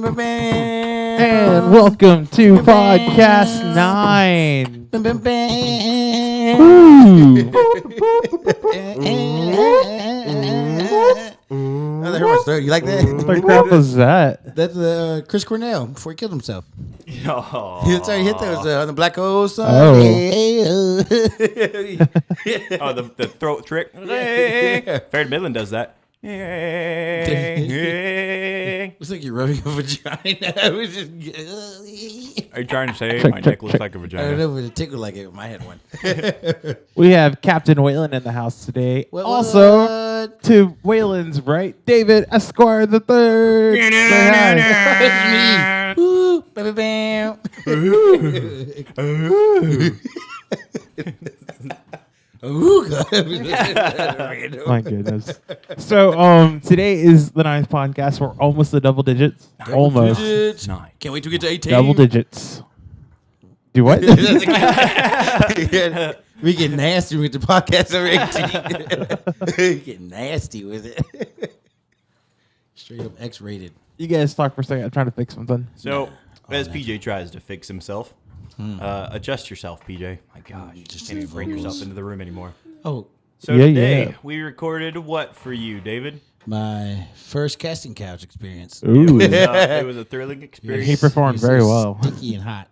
And welcome to Podcast 9. Oh, that hurt my throat. You like that? What the crap was that? That's Chris Cornell before he killed himself. Oh, That's how he hit those on the Black Hole song. Oh. the throat trick. Fair Midland does that. It's like you're rubbing a vagina. It was just, Are you trying to say Check, my check, neck looks check. like a I don't vagina? know if it tickled like it. My head one. We have Captain Whalen in the house today. What? Also, to Whalen's right, David Esquire the Third. It's me. Ooh, baby, bam. Ooh, God. My goodness. So, today is the 9th podcast. We're almost at double digits. Almost. Digits. 9. Can't wait to get to 18. Double digits. Do what? We get nasty with the podcast over 18. We get nasty with it. Straight up X-rated. You guys talk for a second. I'm trying to fix something. So, as PJ tries to fix himself, adjust yourself, PJ. My gosh, you Just can't even bring vocals. yourself into the room anymore. Oh, So Yeah, today, yeah. we recorded what for you, David? my first casting couch experience. Ooh. It was a thrilling experience. He performed It was very so well. Sticky and hot.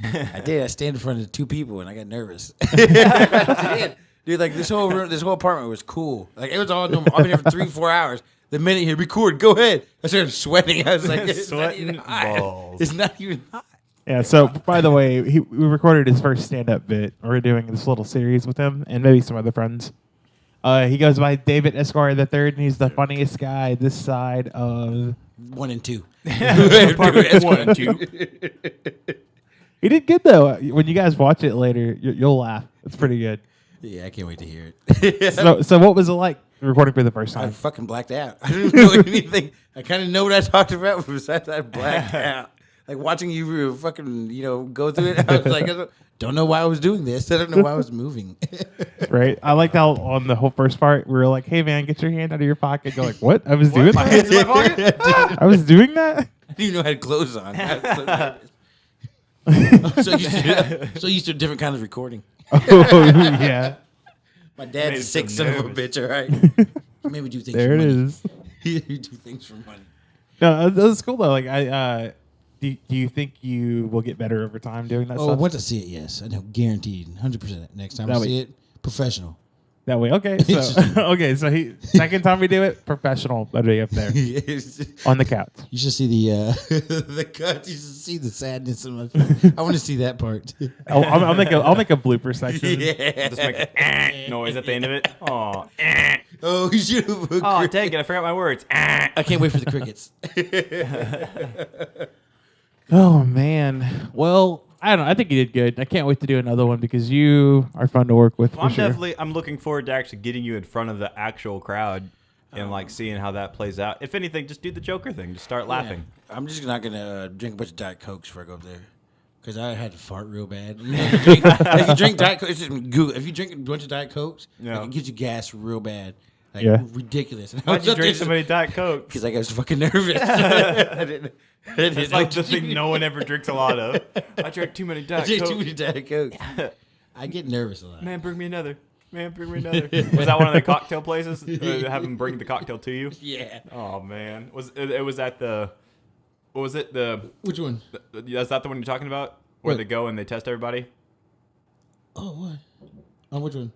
I did. I stand in front of 2 people and I got nervous. I did. Dude, like this whole room, this whole apartment was cool. Like it was all normal. I've been here for 3-4 hours. The minute he record, go ahead. I started sweating. I was like, it's not Sweating even hot. balls. It's not even hot. Yeah, so by the way, we recorded his first stand-up bit. We're doing this little series with him and maybe some other friends. He goes by David Esquire the Third, and he's the funniest guy this side of... 1 and 2. Apartment 1 and 2. He did good, though. When you guys watch it later, you'll laugh. It's pretty good. Yeah, I can't wait to hear it. So what was it like recording for the first I time? fucking blacked out. I didn't know anything. I kind of know what I talked about, but besides that, I blacked out. Like watching you fucking, go through it. I was like, I don't know why I was doing this. I don't know why I was moving. Right? I liked how on the whole first part, we were like, hey, man, get your hand out of your pocket. You're like, what? I was doing My hand's that? in my pocket? I was doing that? I didn't even know I had clothes on. I was so nervous. so used to a different kind of recording. Oh, yeah. My Made dad's him a sick so son of a nervous. bitch, all right? Made me do things There for it money. is. You do things for money. No, that's cool, though. Like, do you think you will get better over time doing that Oh, stuff? once I see it, yes. I know, guaranteed. 100%. Next time I That way- see it, professional. That way, okay. So, so second time we do it, professional. That'll be up there Yes. on the couch. You should see the the cut. You should see the sadness in my face. I want to see that part. I'll make a blooper section. Yeah. Just make noise at the end of it. Oh, Oh, you should have. oh, take it. I forgot my words. I can't wait for the crickets. Oh man. Well, I don't know. I think you did good. I can't wait to do another one because you are fun to work with. Well, For sure. I'm looking forward to actually getting you in front of the actual crowd and like seeing how that plays out. If anything, just do the Joker thing. Just start laughing. Yeah. I'm just not gonna drink a bunch of Diet Cokes before I go up there. Because I had to fart real bad. If you drink Diet Coke, if you drink a bunch of Diet Cokes, Yeah. it gives you gas real bad. Like, Yeah. ridiculous. And I Why'd was you up there drink just- so many Diet Cokes? Because I was fucking nervous. I didn't It's like the thing no one ever drinks a lot of. I drank too many I Diet drink too Cokes. many Diet Cokes. I get nervous a lot. Man, bring me another. Man, bring me another. Was that one of the cocktail places? Have them bring the cocktail to you? Yeah. Oh man, it was at the? What was it? Which one? Is that the one you're talking about? Where What? they go and they test everybody? Oh, what? Oh, which one?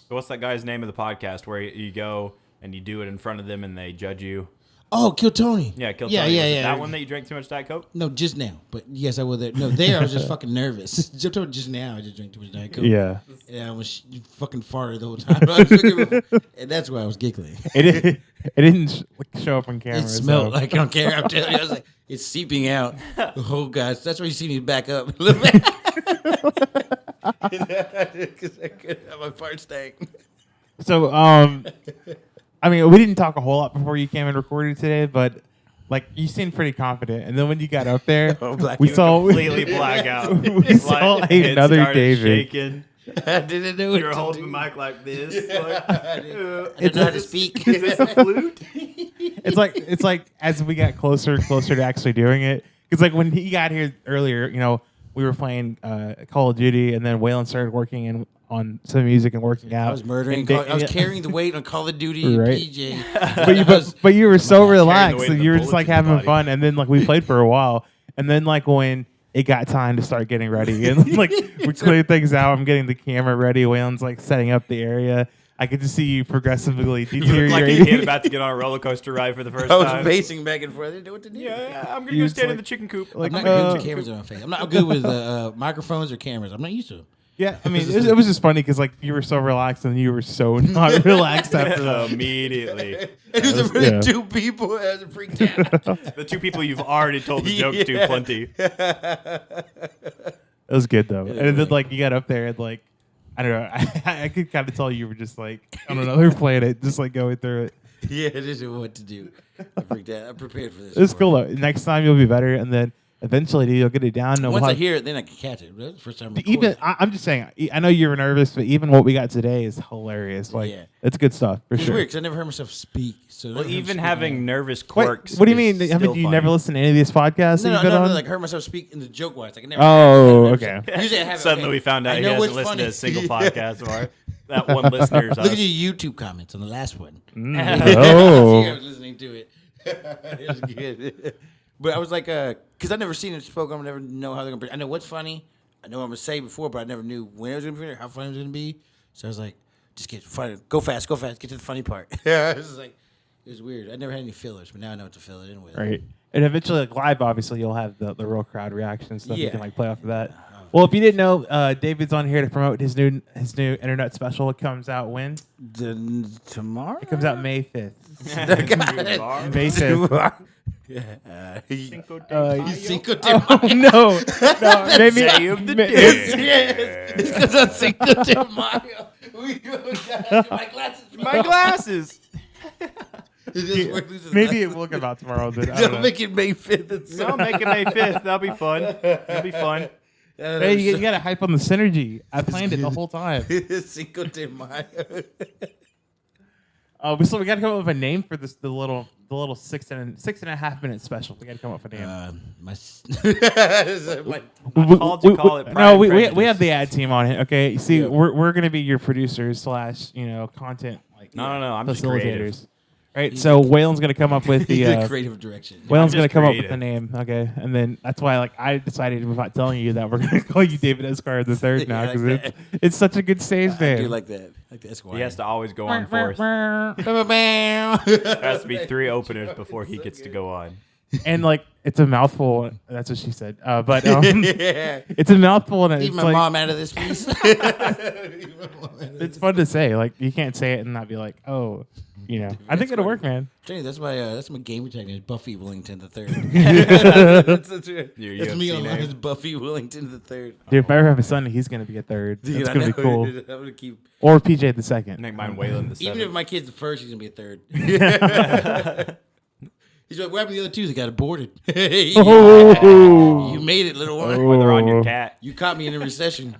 What's that guy's name of the podcast where you go and you do it in front of them and they judge you? Oh, Kill Tony. Yeah, Kill Yeah, Tony. yeah, Was it yeah. that one that you drank too much Diet Coke? No, just now. But yes, I was there. No, there I was just fucking nervous. Just now, I just drank too much Diet Coke. Yeah. And I was fucking farted the whole time. I was drinking, and that's why I was giggling. It didn't show up on camera. It smelled so- like I don't care. I'm telling you, I was like, it's seeping out. Oh gosh, that's why you see me back up. Because I couldn't have my fart stank. So, I mean, we didn't talk a whole lot before you came and recorded today, but like you seemed pretty confident. And then when you got up there, Oh, black we you saw Completely black out. we saw Like, head another started David. shaking. I didn't know You're what to holding do. the mic like this. Like, I didn't know how to speak. is this a flute? It's like as we got closer and closer to actually doing it. Because like when he got here earlier, we were playing Call of Duty, and then Waylon started working on some music and working out. I was murdering. And I was carrying the weight on Call of Duty Right. and PJ. but you were so carrying the relaxed weight and of the you were just bullets like in your having body. fun, and then like we played for a while, and then like when it got time to start getting ready and like we cleared things out, I'm getting the camera ready, Waylon's like setting up the area. I could just see you progressively You look like a deteriorating. kid about to get on a roller coaster ride for the first I was time. pacing back and forth. I didn't know what to do. Yeah, I'm gonna You go just stand in like- the chicken coop. like, I'm not good with cameras on my face. I'm not good with microphones or cameras. I'm not used to them. Yeah, I mean it was just funny because like you were so relaxed and you were so not relaxed after that. Immediately. It was was- really yeah. two people. I was freaked out. The two people you've already told the jokes to Yeah. plenty. It was good though, Yeah, and then right. like you got up there and like I don't know, I could kind of tell you were just like on another planet, just like going through it. Yeah, I didn't know what to do. I freaked out. I'm prepared for this. It's cool though. Next time you'll be better, and then eventually dude, you'll get it down. And Once we'll I have- hear it, then I can catch it. That's the first time. even I'm just saying, I know you were nervous, but even what we got today is hilarious. Like Yeah. it's good stuff for It's sure. weird because I never heard myself speak. So Well, even having nervous Wait, quirks. what do you is mean? Haven't still you funny. never listened to any of these podcasts that no, you've been on? like heard myself speak in the joke wise. Like I never. Oh, I never okay. said- Usually I have. Suddenly okay, we found out I he know hasn't what's listened to a funny. single podcast of our that one listener's Look at us. your YouTube comments on the last one. Oh. See, I was listening to it. It was good. But I was like, because I never seen it spoken. I never know how they're gonna. I know what's funny. I know what I'm gonna say before, but I never knew when it was gonna be, or how funny it was gonna be. So I was like, just get funny, go fast, get to the funny part. Yeah, it was like, it was weird. I never had any fillers, but now I know what to fill it in with. Right. And eventually, like live, obviously, you'll have the real crowd reaction stuff. You Yeah. can like play off of that. Well, if you didn't know, David's on here to promote his new internet special. It comes out when? Tomorrow. It comes out May 5th. Tomorrow. May 5th. Cinco de Uh, Mayo. Cinco de Oh no, maybe Day of the ma- dead. Yes, because on Cinco de Mayo. My glasses. My glasses. maybe it will come out tomorrow. Then I don't know. Don't make it May 5th. No, make it May 5th. That'll be fun. That'll be fun. Hey, you got to hype on the synergy. I planned it the whole time. Cinco de Mayo. So we got to come up with a name for this. The little 6.5 minute special. We got to come up with a name. My I'm called to call it Pride No, and we Prejudice. have the ad team on it. Okay, see, Yeah. we're gonna be your producers / content like No, I'm just facilitators. creative. Right. So Waylon's gonna come up with the. the creative direction. Waylon's gonna just come up with creative. the name. Okay, and then that's why I decided without telling you that we're gonna call you David Esquire the third now Yeah, I because like it's such a good stage I name. do like that. Like the Esquire. He has to always go on fourth. There has to be 3 openers before he gets to go on. And like it's a mouthful. That's what she said. But Yeah. it's a mouthful, and Leave it's my like mom out of this piece. it's fun to say. Like you can't say it and not be like, oh, I think it'll work, man. That's my gamer tag name is Buffy Willington the Third. Your That's me UFC online. name? It's Buffy Willington the Third. Dude, if I ever have a son, he's gonna be a third. Dude, That's I gonna be know. cool. I'm gonna keep. Or PJ the second. Make mine Waylon the Even if 7th. my kid's the first, he's gonna be a third. He's like, what happened to the other two? They got aborted. Oh. You made it, little one. Or they're on your Oh. cat. You caught me in a recession.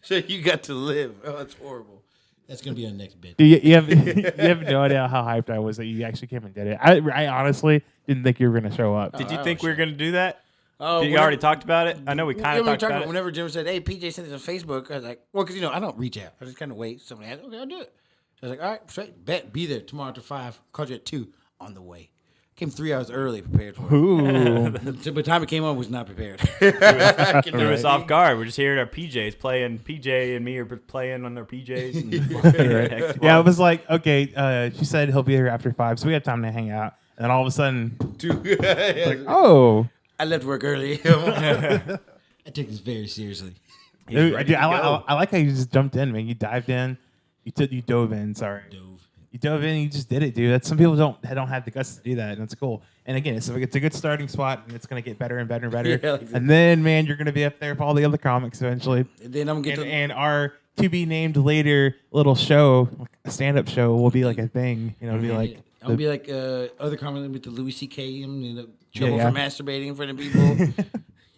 So you got to live. Oh, that's horrible. That's gonna be our next bit. Dude, you have you have no idea how hyped I was that you actually came and did it. I honestly didn't think you were gonna show up. Did you I think was we were sure. going to do that? Oh, Did you whenever- already talked about it? I know we kind of talked about it. Whenever Jim said, "Hey, PJ sent it on Facebook," I was like, "Well, because I don't reach out. I just kind of wait. Somebody has, okay, I'll do it." So I was like, "All right, straight, bet, be there tomorrow after 5. Called you at 2 on the way. Came 3 hours early, prepared for it. Ooh. So by the time it came on, was not prepared. Threw us off guard. We're just here at our PJs playing. PJ and me are playing on their PJs. And Xbox. Yeah, it was like, okay, she said he'll be here after 5, so we had time to hang out. And then all of a sudden, like, oh. I left work early. I take this very seriously. He's Dude, ready to go. I like how you just jumped in, man. You dived in. You dove in, sorry. You dove in, you just did it, dude. That's some people don't have the guts to do that, and that's cool. And again, it's a good starting spot, and it's gonna get better and better and better. Yeah, like and then, man, you're gonna be up there for all the other comics eventually. And then I'm gonna get And our to be named later little show, a stand up show, will be like a thing. It'll be like I'm gonna be like other comment with the Louis C.K. and trouble Yeah. for masturbating in front of people.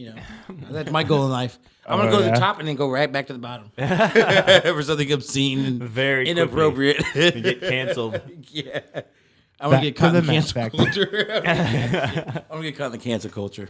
You know, that's my goal in life. I'm gonna Oh, go to yeah? the top and then go right back to the bottom for something obscene and Very quickly. inappropriate. You get canceled. Yeah, I'm gonna Back get to caught in the the Mac cancel Factory. culture. I'm gonna get caught in the cancel culture.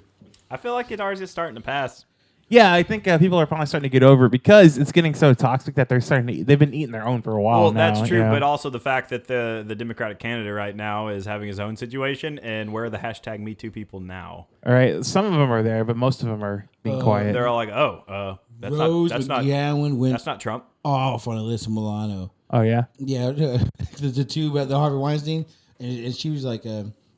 I feel like ours is starting to pass. Yeah, I think people are finally starting to get over it because it's getting so toxic that they're starting to. They've been eating their own for a while Well, now. that's true, yeah. but also the fact that the Democratic candidate right now is having his own situation, and where are the hashtag Me Too people now? All right, some of them are there, but most of them are being quiet. They're all like, "Oh, that's Rose not McGowan went that's not Trump." off on Alyssa Milano. Oh yeah, Yeah, the two about the Harvey Weinstein, and she was like,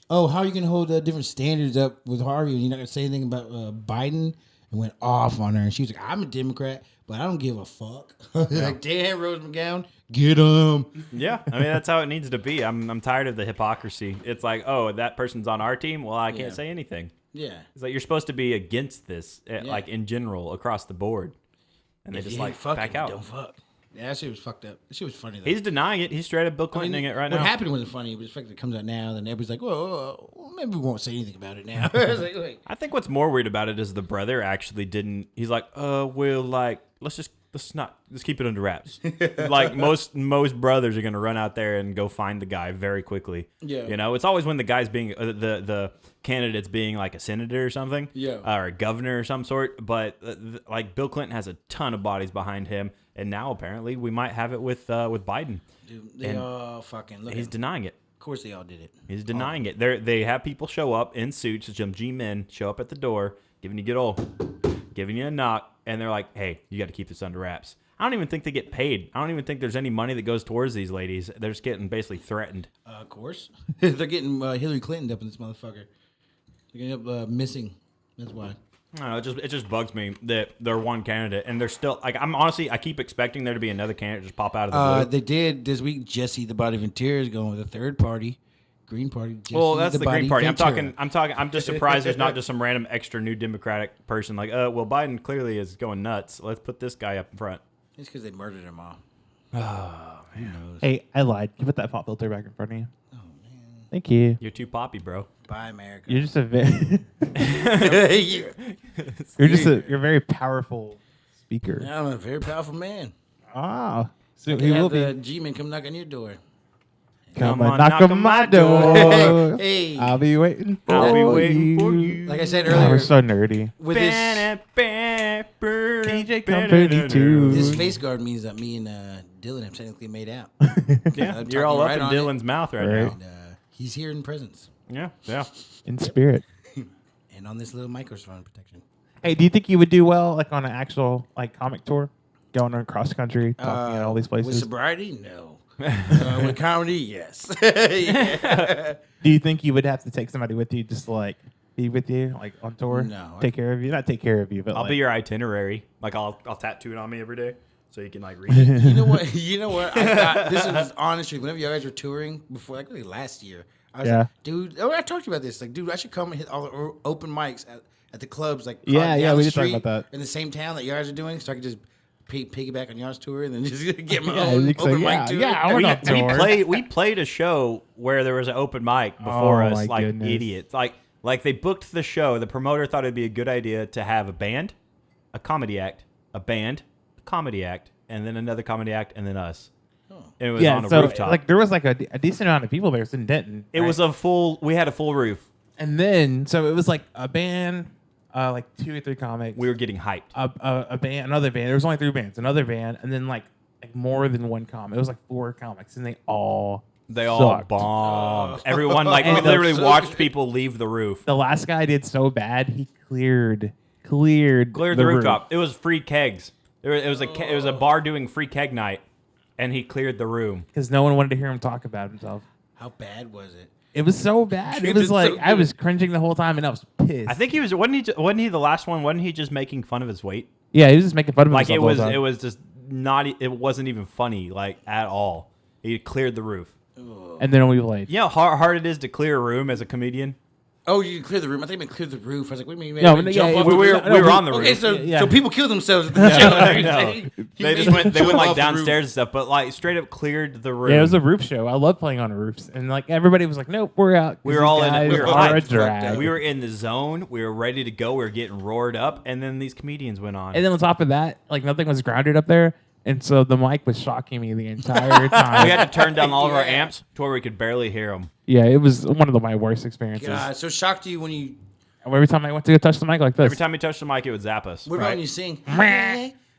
"Oh, how are you going to hold different standards up with Harvey and you're not going to say anything about Biden?" And went off on her, and she was like, "I'm a Democrat, but I don't give a fuck." Like, damn, Rose McGowan, get him. Yeah, I mean that's how it needs to be. I'm tired of the hypocrisy. It's like, oh, that person's on our team. Well, I can't Yeah. say anything. Yeah, It's like you're supposed to be against this, like in general across the board, and they If just you like ain't fucking, back out. don't fuck. Yeah, that shit was fucked up. That shit was funny though. He's denying it. He's straight up Bill Clintoning it right what now. happened wasn't funny, but the fact that it comes out now, then everybody's like, well, maybe we won't say anything about it now. I was like, wait. I think what's more weird about it is the brother actually didn't. He's like, we'll like let's keep it under wraps. Like most brothers are gonna run out there and go find the guy very quickly. Yeah. You know, it's always when the guy's being the candidate's being like a senator or something. Yeah. Or a governor or some sort. But like Bill Clinton has a ton of bodies behind him, and now apparently we might have it with Biden. Dude, they And all fucking look. He's At, denying it. of course, they all did it. He's denying it. They have people show up in suits, some G-men show up at the door, giving you good old, giving you a knock, and they're like, "Hey, you got to keep this under wraps." I don't even think they get paid. I don't even think there's any money that goes towards these ladies. They're just getting basically threatened. Of course, they're getting Hillary Clinton up in this motherfucker. They're getting up missing. That's why. I don't know. It just bugs me that they're one candidate and they're still like. I keep expecting there to be another candidate just pop out of the blue. They did this week. Jesse the Body Ventura is going with a third party, Green Party. Jesse Well, that's the Green Party. Ventura. I'm just surprised there's not just some random extra new Democratic person like, well, Biden clearly is going nuts. Let's put this guy up in front. It's because they murdered him all. hey, I lied. You put that pop filter back in front of you. Oh man, thank you. You're too poppy, bro. Bye, America. You're just a very, you're a very powerful speaker. I'm a very powerful man. Ah, so You he will have be. the G-men come knock on your door. Come Come on, on, knock on my door. Hey, I'll be waiting for I'll be you. waiting for you. like I said God, earlier, we're so nerdy. with this DJ Company 2. this face guard means that me and Dylan have technically made out. Yeah, I'm you're all talking up right in on Dylan's mouth right, Right. now. And he's here in presence Yeah, yeah. In spirit. and on this little microphone protection. Hey, do you think you would do well, like on an actual like comic tour, going across country, talking at all these With places? sobriety, no. With comedy, yes. Yeah. Do you think you would have to take somebody with you, just to, like be with you, like on tour? No. Take care of you, not take care of you, but I'll like, be your itinerary. Like I'll tattoo it on me every day so you can like read it. You know what? You know what? I thought, this is honestly, whenever you guys were touring before, like really last year, I was Yeah. like, dude, I talked to you about this. Like, dude, I should come and hit all the open mics at the clubs, like Yeah, down we the did talk street about that. in the same town that you guys are doing, so I could just piggyback on y'all's tour and then just get my Yeah, own it's open like, mic tour. yeah, I we, wanna tour. we played a show where there was an open mic before Oh, us, my like goodness. idiots. Like they booked the show. The promoter thought it'd be a good idea to have a band, a comedy act, a band, a comedy act, and then another comedy act, and then us. And it was yeah. on a So rooftop. like there was like a decent amount of people there. It's in Denton. it right? was we had a full roof. and then so it was like a band, like 2 or 3 comics. We were getting hyped. a band, another band. There was only 3 bands, another band, and then like more than one comic. It was like 4 comics, and they all sucked. bombed. Everyone we And literally so watched good. people leave the roof. The last guy did so bad, he cleared Cleared the roof. rooftop. It was free kegs. It was a bar doing free keg night, and he cleared the room. because no one wanted to hear him talk about himself. How bad was it? It was so bad. Dude, It was it's like so I good. was cringing the whole time, and I was pissed. I think he wasn't he the last one? Wasn't he just making fun of his weight? yeah, he was just making fun of Like himself. it the whole time. was just not. It wasn't even funny like at all. He cleared the roof. And then we played. You know how hard it is to clear a room as a comedian. Oh, you clear the room. I think we cleared the roof. I was like, what do you mean? No, We yeah, jump off we the were- roof? we were on the Okay, roof. so Yeah. so people killed themselves at the show. No. They just went. They went like downstairs and stuff, but like straight up cleared the room. Yeah, it was a roof show. I love playing on roofs, and like everybody was like, "Nope, we're out." We were all in it. We were are a hyped. drag. We were in the zone. We were ready to go. We were getting roared up, and then these comedians went on. And then on top of that, like nothing was grounded up there, and so the mic was shocking me the entire time. we had to turn down all of our Yeah. amps to where we could barely hear them. Yeah, it was one of my worst experiences. God, so shocked you when you. Every time I went to go touch the mic like this. Every time we touched the mic, it would zap us. What about when you sing?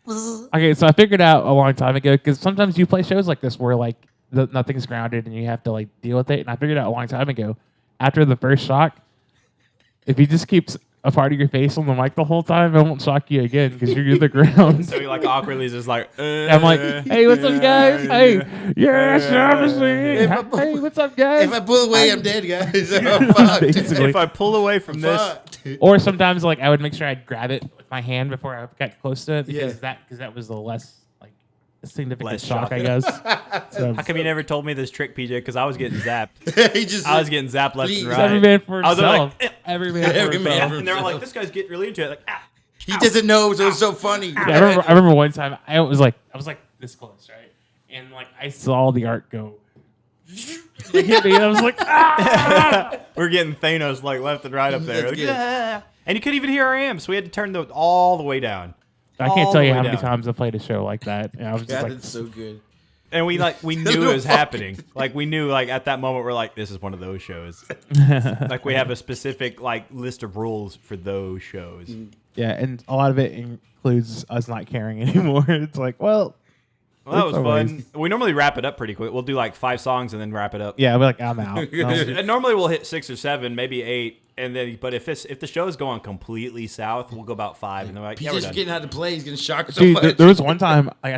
Okay, so I figured out a long time ago because sometimes you play shows like this where like nothing's grounded and you have to like deal with it. And I figured out a long time ago, after the first shock, if you just keep a part of your face on the mic the whole time, it won't shock you again because you're near the ground. So he like awkwardly is just like. I'm like, hey, what's up, guys? Hey, yeah, Shaughnessy. Hey, what's up, guys? If I pull away, I'm dead, guys. I'm fucked. Basically. If I pull away from this, Fucked. Or sometimes like I would make sure I'd grab it with my hand before I got close to it because Yeah. that was the less like significant Less shock, shock. I guess. So, how come you never told me this trick, PJ? Because I was getting zapped. He just. I was getting zapped left Please. and it's right. every man for I was himself. like, every man for Every man himself. for and they were like, this guy's getting really into it. Like, ah. He doesn't know, so it's so funny. Yeah, I remember one time I was like this close, right? And like I saw the art go like, hit me and I was like, ah! We're getting Thanos like left and right up there. That's Like, good. "Ah." And you couldn't even hear our amps. We had to turn all the way down. I can't All tell the you way how many down. times I played a show like that. And I was just God, like, that's so good. And we knew it was happening. Like we knew like at that moment we're like, this is one of those shows. Like we have a specific like list of rules for those shows. yeah, and a lot of it includes us not caring anymore. It's like, well, Well, that was It's fun. always- We normally wrap it up pretty quick. We'll do like 5 songs and then wrap it up. yeah, we're like, I'm out. And normally we'll hit 6 or 7, maybe 8, and then but if the show's going completely south, we'll go about 5, and they're like, He's yeah, we're just done. getting how to play. He's getting shocked so Dude, much. there was one time I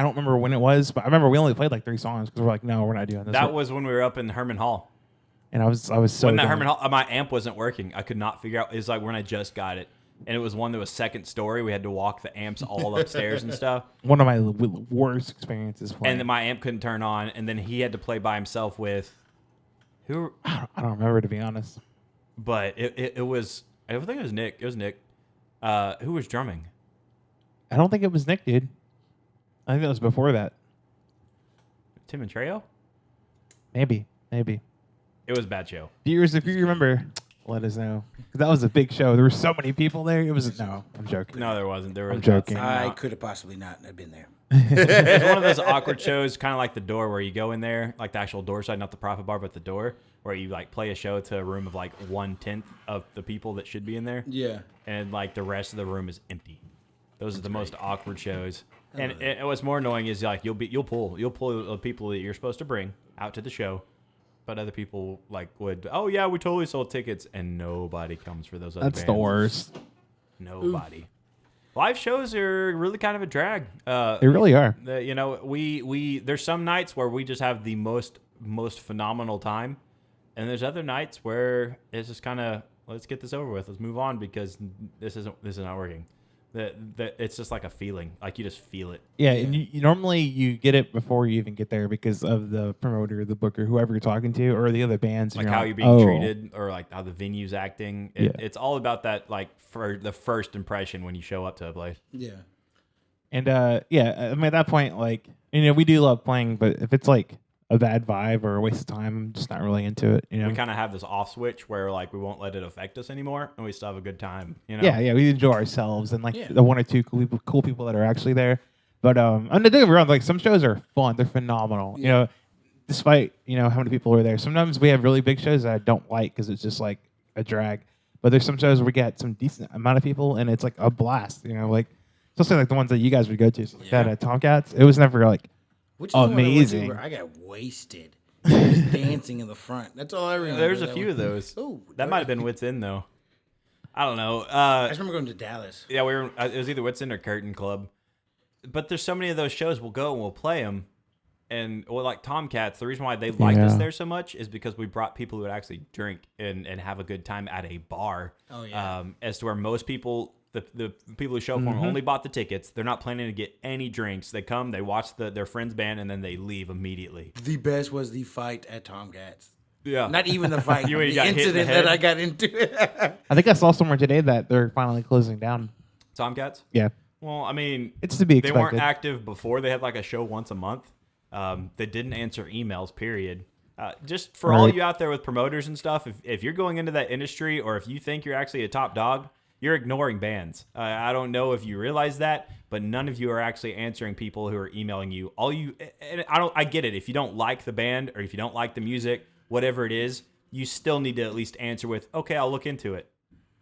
don't remember when it was, but I remember we only played like 3 songs because we're like, no, we're not doing this. That was when we were up in Herman Hall. and I was so When that done. Herman Hall, my amp wasn't working. I could not figure out. It was like when I just got it, and it was one that was second story. We had to walk the amps all upstairs and stuff. One of my worst experiences playing. And then my amp couldn't turn on, and then he had to play by himself with who? I don't remember, to be honest. But it was. I think it was Nick. It was Nick. Who was drumming? I don't think it was Nick, dude. I think that was before that. Tim and Trejo? Maybe. It was a bad show. Viewers, if you remember, let us know. 'Cause that was a big show. There were so many people there. It was no. I'm joking. No, there wasn't. There was I'm joking. I could have possibly not have been there. It's one of those awkward shows, kind of like The Door, where you go in there, like the actual door side, not the profit bar, but the door, where you like play a show to a room of like 1/10 of the people that should be in there, Yeah. and like the rest of the room is empty. Those are the most awkward shows. And what's more annoying is like you'll pull the people that you're supposed to bring out to the show, but other people like would, oh yeah, we totally sold tickets, and nobody comes for those other That's the bands. worst. Nobody. Live shows are really kind of a drag. They really are. You know, we there's some nights where we just have the most phenomenal time, and there's other nights where it's just kind of, let's get this over with, let's move on because this is not working. That it's just like a feeling, like you just feel it. Yeah, and you normally you get it before you even get there because of the promoter, the booker, whoever you're talking to, or the other bands. and Like how you're being "Oh." treated, or like how the venue's acting. Yeah. It's all about that, like for the first impression when you show up to a place. Yeah. And yeah, I mean at that point, like we do love playing, but if it's like a bad vibe or a waste of time, I'm just not really into it. We kind of have this off switch where like we won't let it affect us anymore, and we still have a good time. You know? Yeah, we enjoy ourselves and like Yeah. the 1 or 2 cool people that are actually there. But and don't get me wrong, like some shows are fun, they're phenomenal. Yeah. Despite how many people are there. Sometimes we have really big shows that I don't like because it's just like a drag. But there's some shows where we get some decent amount of people and it's like a blast. Like especially like the ones that you guys would go to, so like that at Tomcats. It was never like Which is the one I went to amazing. where I got wasted. Just dancing in the front. That's all I remember. There's a That few one. of those. Oh, That might have been Wits In though. I don't know. I just remember going to Dallas. Yeah, we were. It was either Wits In or Curtain Club. But there's so many of those shows. We'll go and we'll play them, and like Tomcats. The reason why they liked us Yeah. there so much is because we brought people who would actually drink and have a good time at a bar. Oh, yeah. As to where most people, the people who show up for them only bought the tickets. They're not planning to get any drinks. They come, they watch their friend's band, and then they leave immediately. The best was the fight at Tomcats. Yeah. Not even the fight. You ain't the got hit in the incident head? that I got into. I think I saw somewhere today that they're finally closing down. Tomcats? Yeah, Well, I mean, it's to be they weren't expected. active before. They had like a show once a month. They didn't answer emails, period. Just for all Right. you out there with promoters and stuff, if you're going into that industry or if you think you're actually a top dog, you're ignoring bands. I don't know if you realize that, but none of you are actually answering people who are emailing you. And I get it. If you don't like the band or if you don't like the music, whatever it is, you still need to at least answer with, okay, I'll look into it.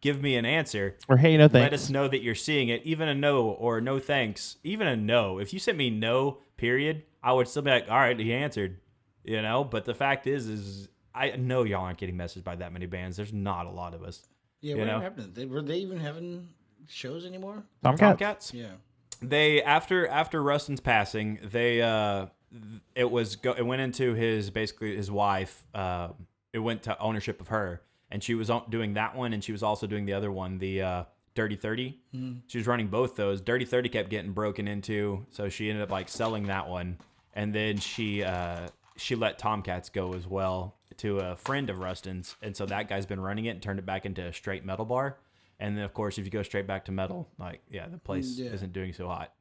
Give me an answer. Or hey, no Let thanks. us know that you're seeing it. Even a no or no thanks. Even a no. If you sent me no, period, I would still be like, all right, he answered. You know? But the fact is I know y'all aren't getting messaged by that many bands. There's not a lot of us. Yeah, You what know? happened? Were they even having shows anymore? Tomcats. Tomcats? Yeah. They after Rustin's passing, they it went into his wife. It went to ownership of her, and she was doing that one, and she was also doing the other one, the Dirty 30. She was running both those. Dirty 30 kept getting broken into, so she ended up like selling that one, and then she let Tomcats go as well to a friend of Rustin's, and so that guy's been running it and turned it back into a straight metal bar. And then, of course, if you go straight back to metal, like, yeah, the place isn't doing so hot.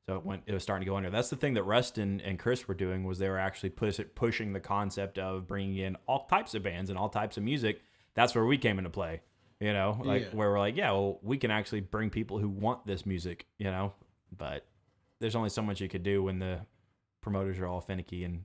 So it was starting to go under. That's the thing that Rustin and Chris were doing, was they were actually pushing the concept of bringing in all types of bands and all types of music. That's where we came into play, you know, where we're like, yeah, well, we can actually bring people who want this music, you know, but there's only so much you could do when the promoters are all finicky and,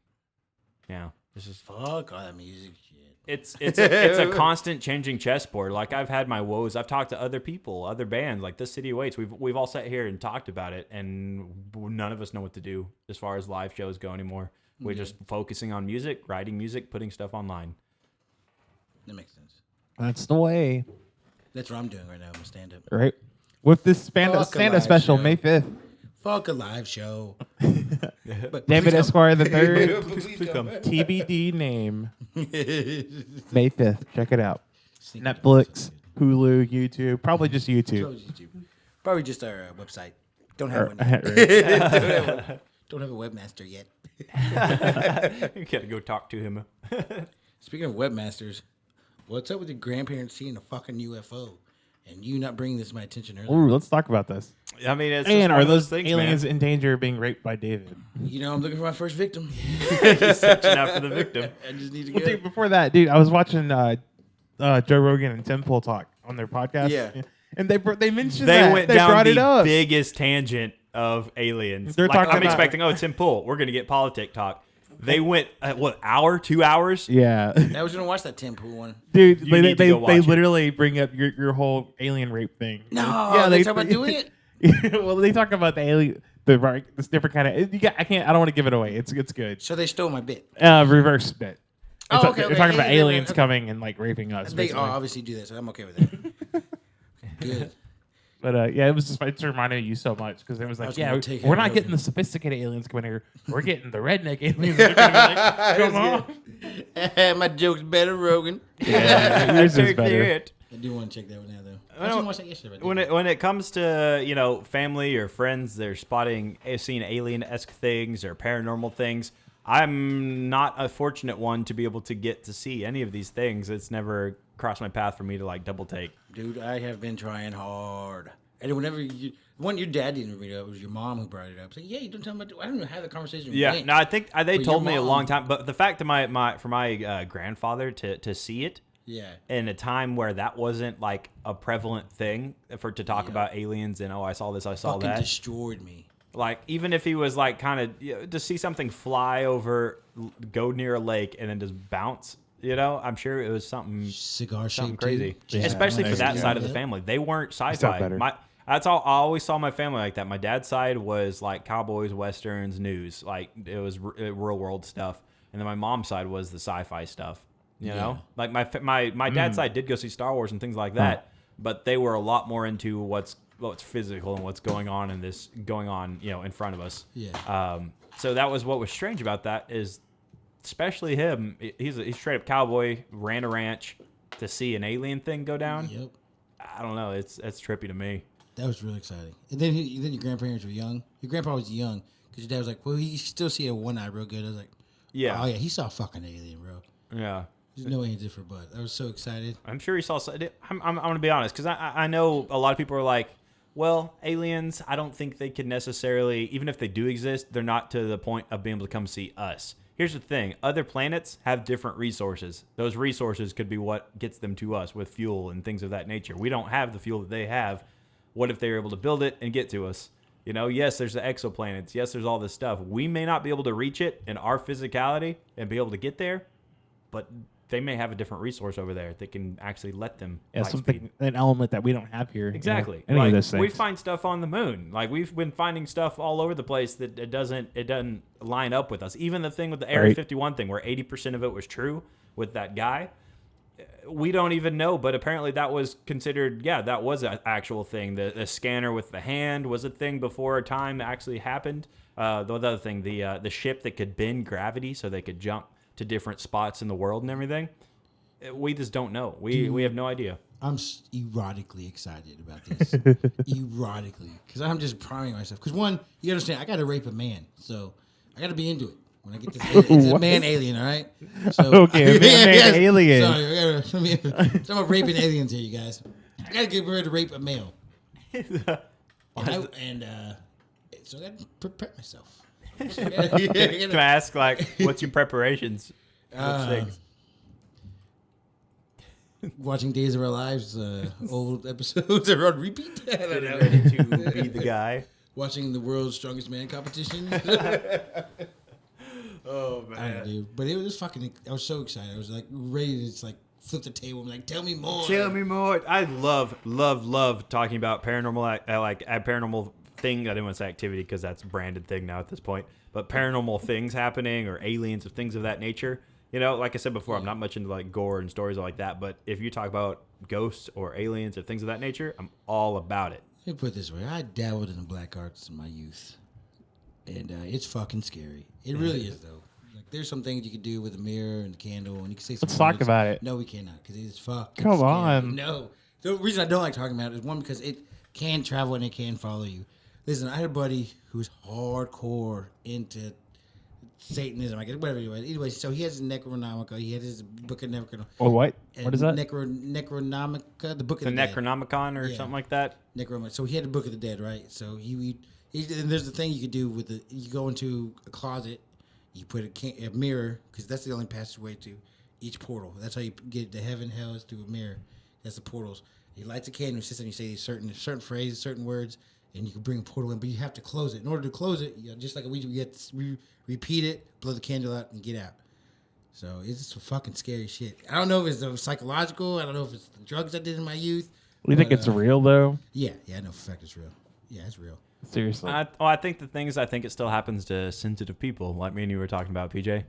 yeah, it's just. Fuck all that music shit. It's a constant changing chessboard. Like, I've had my woes. I've talked to other people, other bands, like This City Waits. We've all sat here and talked about it, and none of us know what to do as far as live shows go anymore. We're just focusing on music, writing music, putting stuff online. That makes sense. That's the way, That's what I'm doing right now. I'm a stand-up. right? With this stand-up Fuck a live special, show. May 5th. Fuck a live show. But David please Esquire the third. don't- please don't. TBD name. May 5th. Check it out. Netflix, Hulu, YouTube. Probably just YouTube. Probably just our website. Don't have one. Right. Don't have a webmaster yet. You gotta go talk to him. Speaking of webmasters, what's up with your grandparents seeing a fucking UFO and you not bringing this to my attention earlier? Ooh, let's talk about this. I mean, it's just And one are of those things, aliens man. in danger of being raped by David? You know, I'm looking for my first victim. He's searching out for the victim. I just need to Well, get. dude, before that, dude, I was watching Joe Rogan and Tim Pool talk on their podcast. Yeah. And they mentioned They that. went They down brought it the up. biggest tangent of aliens. They're Like, talking I'm about- expecting, Tim Pool, we're gonna get politic talk. They went hour, 2 hours. Yeah. I was gonna watch that Tim Pool one. Dude, You they need to they, go watch they it. literally bring up your whole alien rape thing. No, they talk about doing it. Well, they talk about the alien, this different kind of. I don't want to give it away. It's good. So they stole my bit. Reverse bit. Oh, It's- okay, They're okay. talking about Yeah, yeah, aliens okay. coming and like raping us. They basically. obviously do that, so I'm okay with that. Good. But yeah, it was just it just reminded you so much because it was I like, was yeah, gonna take we're it not over. getting the sophisticated aliens coming here. We're getting the redneck aliens. They're gonna be like, come on. My joke's better, Rogan. Yeah, yours is Clear better. it. I do want to check that one out, though. I don't- didn't watch that yesterday. But When it comes to family or friends, they're seeing alien-esque things or paranormal things. I'm not a fortunate one to be able to get to see any of these things. It's never crossed my path for me to like double take. Dude, I have been trying hard. And whenever your dad didn't bring it up, it was your mom who brought it up. Say, yeah, you don't tell me. I don't know how the conversation Yeah, went. no, I think they But told your me a mom- long time. But the fact that my grandfather to see it Yeah. in a time where that wasn't like a prevalent thing to talk Yeah. about aliens and I saw this, I saw Fucking that. destroyed me. Like, even if he was like kind of to see something fly over, go near a lake and then just bounce, I'm sure it was something Cigar something shape, crazy, too. Yeah, especially for that yeah. side of the family. They weren't sci-fi. better. That's all. I always saw my family like that. My dad's side was like cowboys, westerns, news. Like it was real world stuff, and then my mom's side was the sci-fi stuff. You know, like my dad's side did go see Star Wars and things like that, but they were a lot more into what's physical and what's going on in front of us. Yeah. So that was what was strange about that is, especially him. He's straight up cowboy, ran a ranch to see an alien thing go down. Yep. I don't know. It's trippy to me. That was really exciting. And then then your grandparents were young. Your grandpa was young because your dad was like, well, he still see a one eye real good. I was like, Yeah. oh yeah, he saw a fucking alien, bro. Yeah. There's no answer for Bud. I was so excited. I'm sure he saw. I'm going to be honest, because I know a lot of people are like, well, aliens, I don't think they could necessarily, even if they do exist, they're not to the point of being able to come see us. Here's the thing. Other planets have different resources. Those resources could be what gets them to us with fuel and things of that nature. We don't have the fuel that they have. What if they were able to build it and get to us? You know, yes, there's the exoplanets. Yes, there's all this stuff. We may not be able to reach it in our physicality and be able to get there, but they may have a different resource over there that can actually let them. Yeah, light something, speed. an element that we don't have here. Exactly. Any like, of those things. we find stuff on the moon. Like we've been finding stuff all over the place that it doesn't line up with us. Even the thing with the Area Right. 51 thing, where 80% of it was true with that guy. We don't even know, but apparently that was considered. Yeah, that was an actual thing. The scanner with the hand was a thing before time actually happened. The other thing, the ship that could bend gravity so they could jump to different spots in the world and everything. We just don't know. We have no idea. I'm erotically excited about this. Erotically. Because I'm just priming myself. Because one, you understand, I got to rape a man. So I got to be into it. When I get this, it's a man alien, all right? So, Okay, a man alien. Sorry, I'm about raping aliens here, you guys. I got to get ready to rape a male. So I got to prepare myself. Can I ask, like, what's your preparations? for things? Watching Days of Our Lives, old episodes are on repeat. I don't know. Ready to be the guy. Watching the World's Strongest Man competition. Oh I don't know, dude. But it was fucking. I was so excited. I was like ready to just like flip the table and like tell me more. Tell me more. I love talking about paranormal, like a paranormal thing. I didn't want to say activity because that's a branded thing now at this point. But paranormal things happening or aliens or things of that nature. You know, like I said before, I'm not much into like gore and stories like that. But if you talk about ghosts or aliens or things of that nature, I'm all about it. Let me put it this way: I dabbled in the black arts in my youth, and it's fucking scary. It really is, though. Like, there's some things you can do with a mirror and a candle, and you can say some Let's talk words. about it. No, we cannot, because it's fucking Come scary. on. No. The reason I don't like talking about it is, one, because it can travel and it can follow you. Listen, I had a buddy who's hardcore into Satanism, I guess, whatever you want. Anyway, so he has his Necronomicon. He had his book of Necronomicon. Oh, what? What is that? Necronomicon, the book of The the dead. Necronomicon or Yeah. something like that. Necromancer. So he had the Book of the Dead, right? So he and there's the thing you could do with it. You go into a closet, you put a mirror, because that's the only passageway to each portal. That's how you get to heaven, hell is through a mirror. That's the portals. He lights a candle, sits and you say these certain phrases, certain words, and you can bring a portal in, but you have to close it. In order to close it, just like a Ouija, you have to repeat it, blow the candle out, and get out. So it's just some fucking scary shit. I don't know if it's psychological. I don't know if it's the drugs I did in my youth. You think it's real though? Yeah, I know for a fact it's real. Yeah, it's real. Seriously. I think the thing is, I think it still happens to sensitive people, like me and you were talking about, PJ.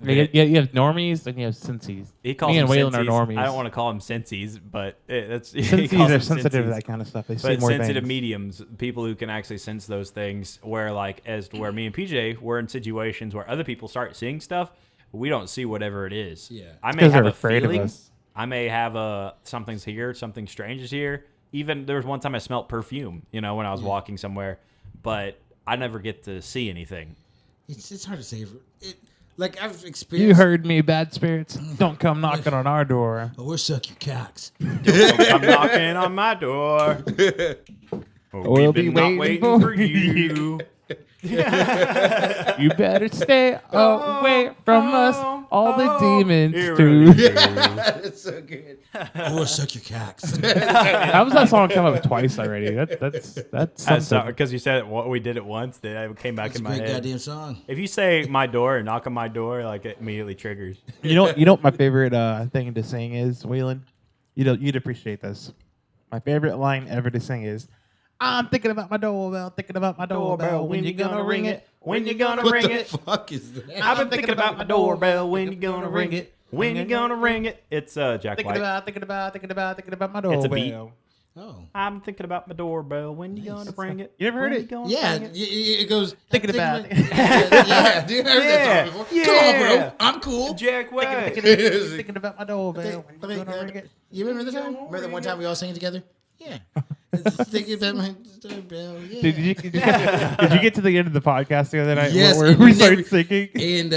You have normies and you have sensies. He calls Me and them Waylon are sensies. normies. I don't want to call them sensies, but that's he Sensies calls are them sensitive to sensies. that kind of stuff. They see But more sensitive things. mediums, people who can actually sense those things, where like as to where me and PJ were in situations where other people start seeing stuff, we don't see whatever it is. Yeah. I may 'cause have they're a afraid of feeling. us. I may have something's here, something strange is here. Even there was one time I smelled perfume, when I was walking somewhere, but I never get to see anything. It's hard to say. Like I've experienced. You heard me, bad spirits. Don't come knocking on our door. Oh, we'll suck your cocks. I'm knocking on my door. We'll be not waiting for you. You better stay away from us. All the demons Here too. it is. That's so good. Oh, we'll suck your cocks. How was that song come up twice already? That's something. Because you said we did it once, that it came back That's a in my great head. goddamn song. If you say my door or knock on my door, like it immediately triggers. You know what my favorite thing to sing is, Waylon? You'd appreciate this. My favorite line ever to sing is, I'm thinking about my doorbell, thinking about my doorbell. When you gonna ring it? When you gonna What ring the it? fuck is that? I've been thinking about my doorbell. When you gonna ring it? When you gonna ring it? It's Jack Thinking White. thinking about my It's a doorbell. beat. Oh. I'm thinking about my doorbell. When you gonna ring it? You never heard When it? you gonna Yeah, ring it? it goes. Thinking about it. Yeah, dude, I heard that Yeah, song before. yeah. Come on, bro. I'm cool. Jack White. Thinking about my doorbell. When you gonna ring it? You remember the time? Remember that one time we all sang together? Yeah. Thinking about my doorbell. Yeah. Did you get to the end of the podcast the other night Yes, where and we we started never- singing? And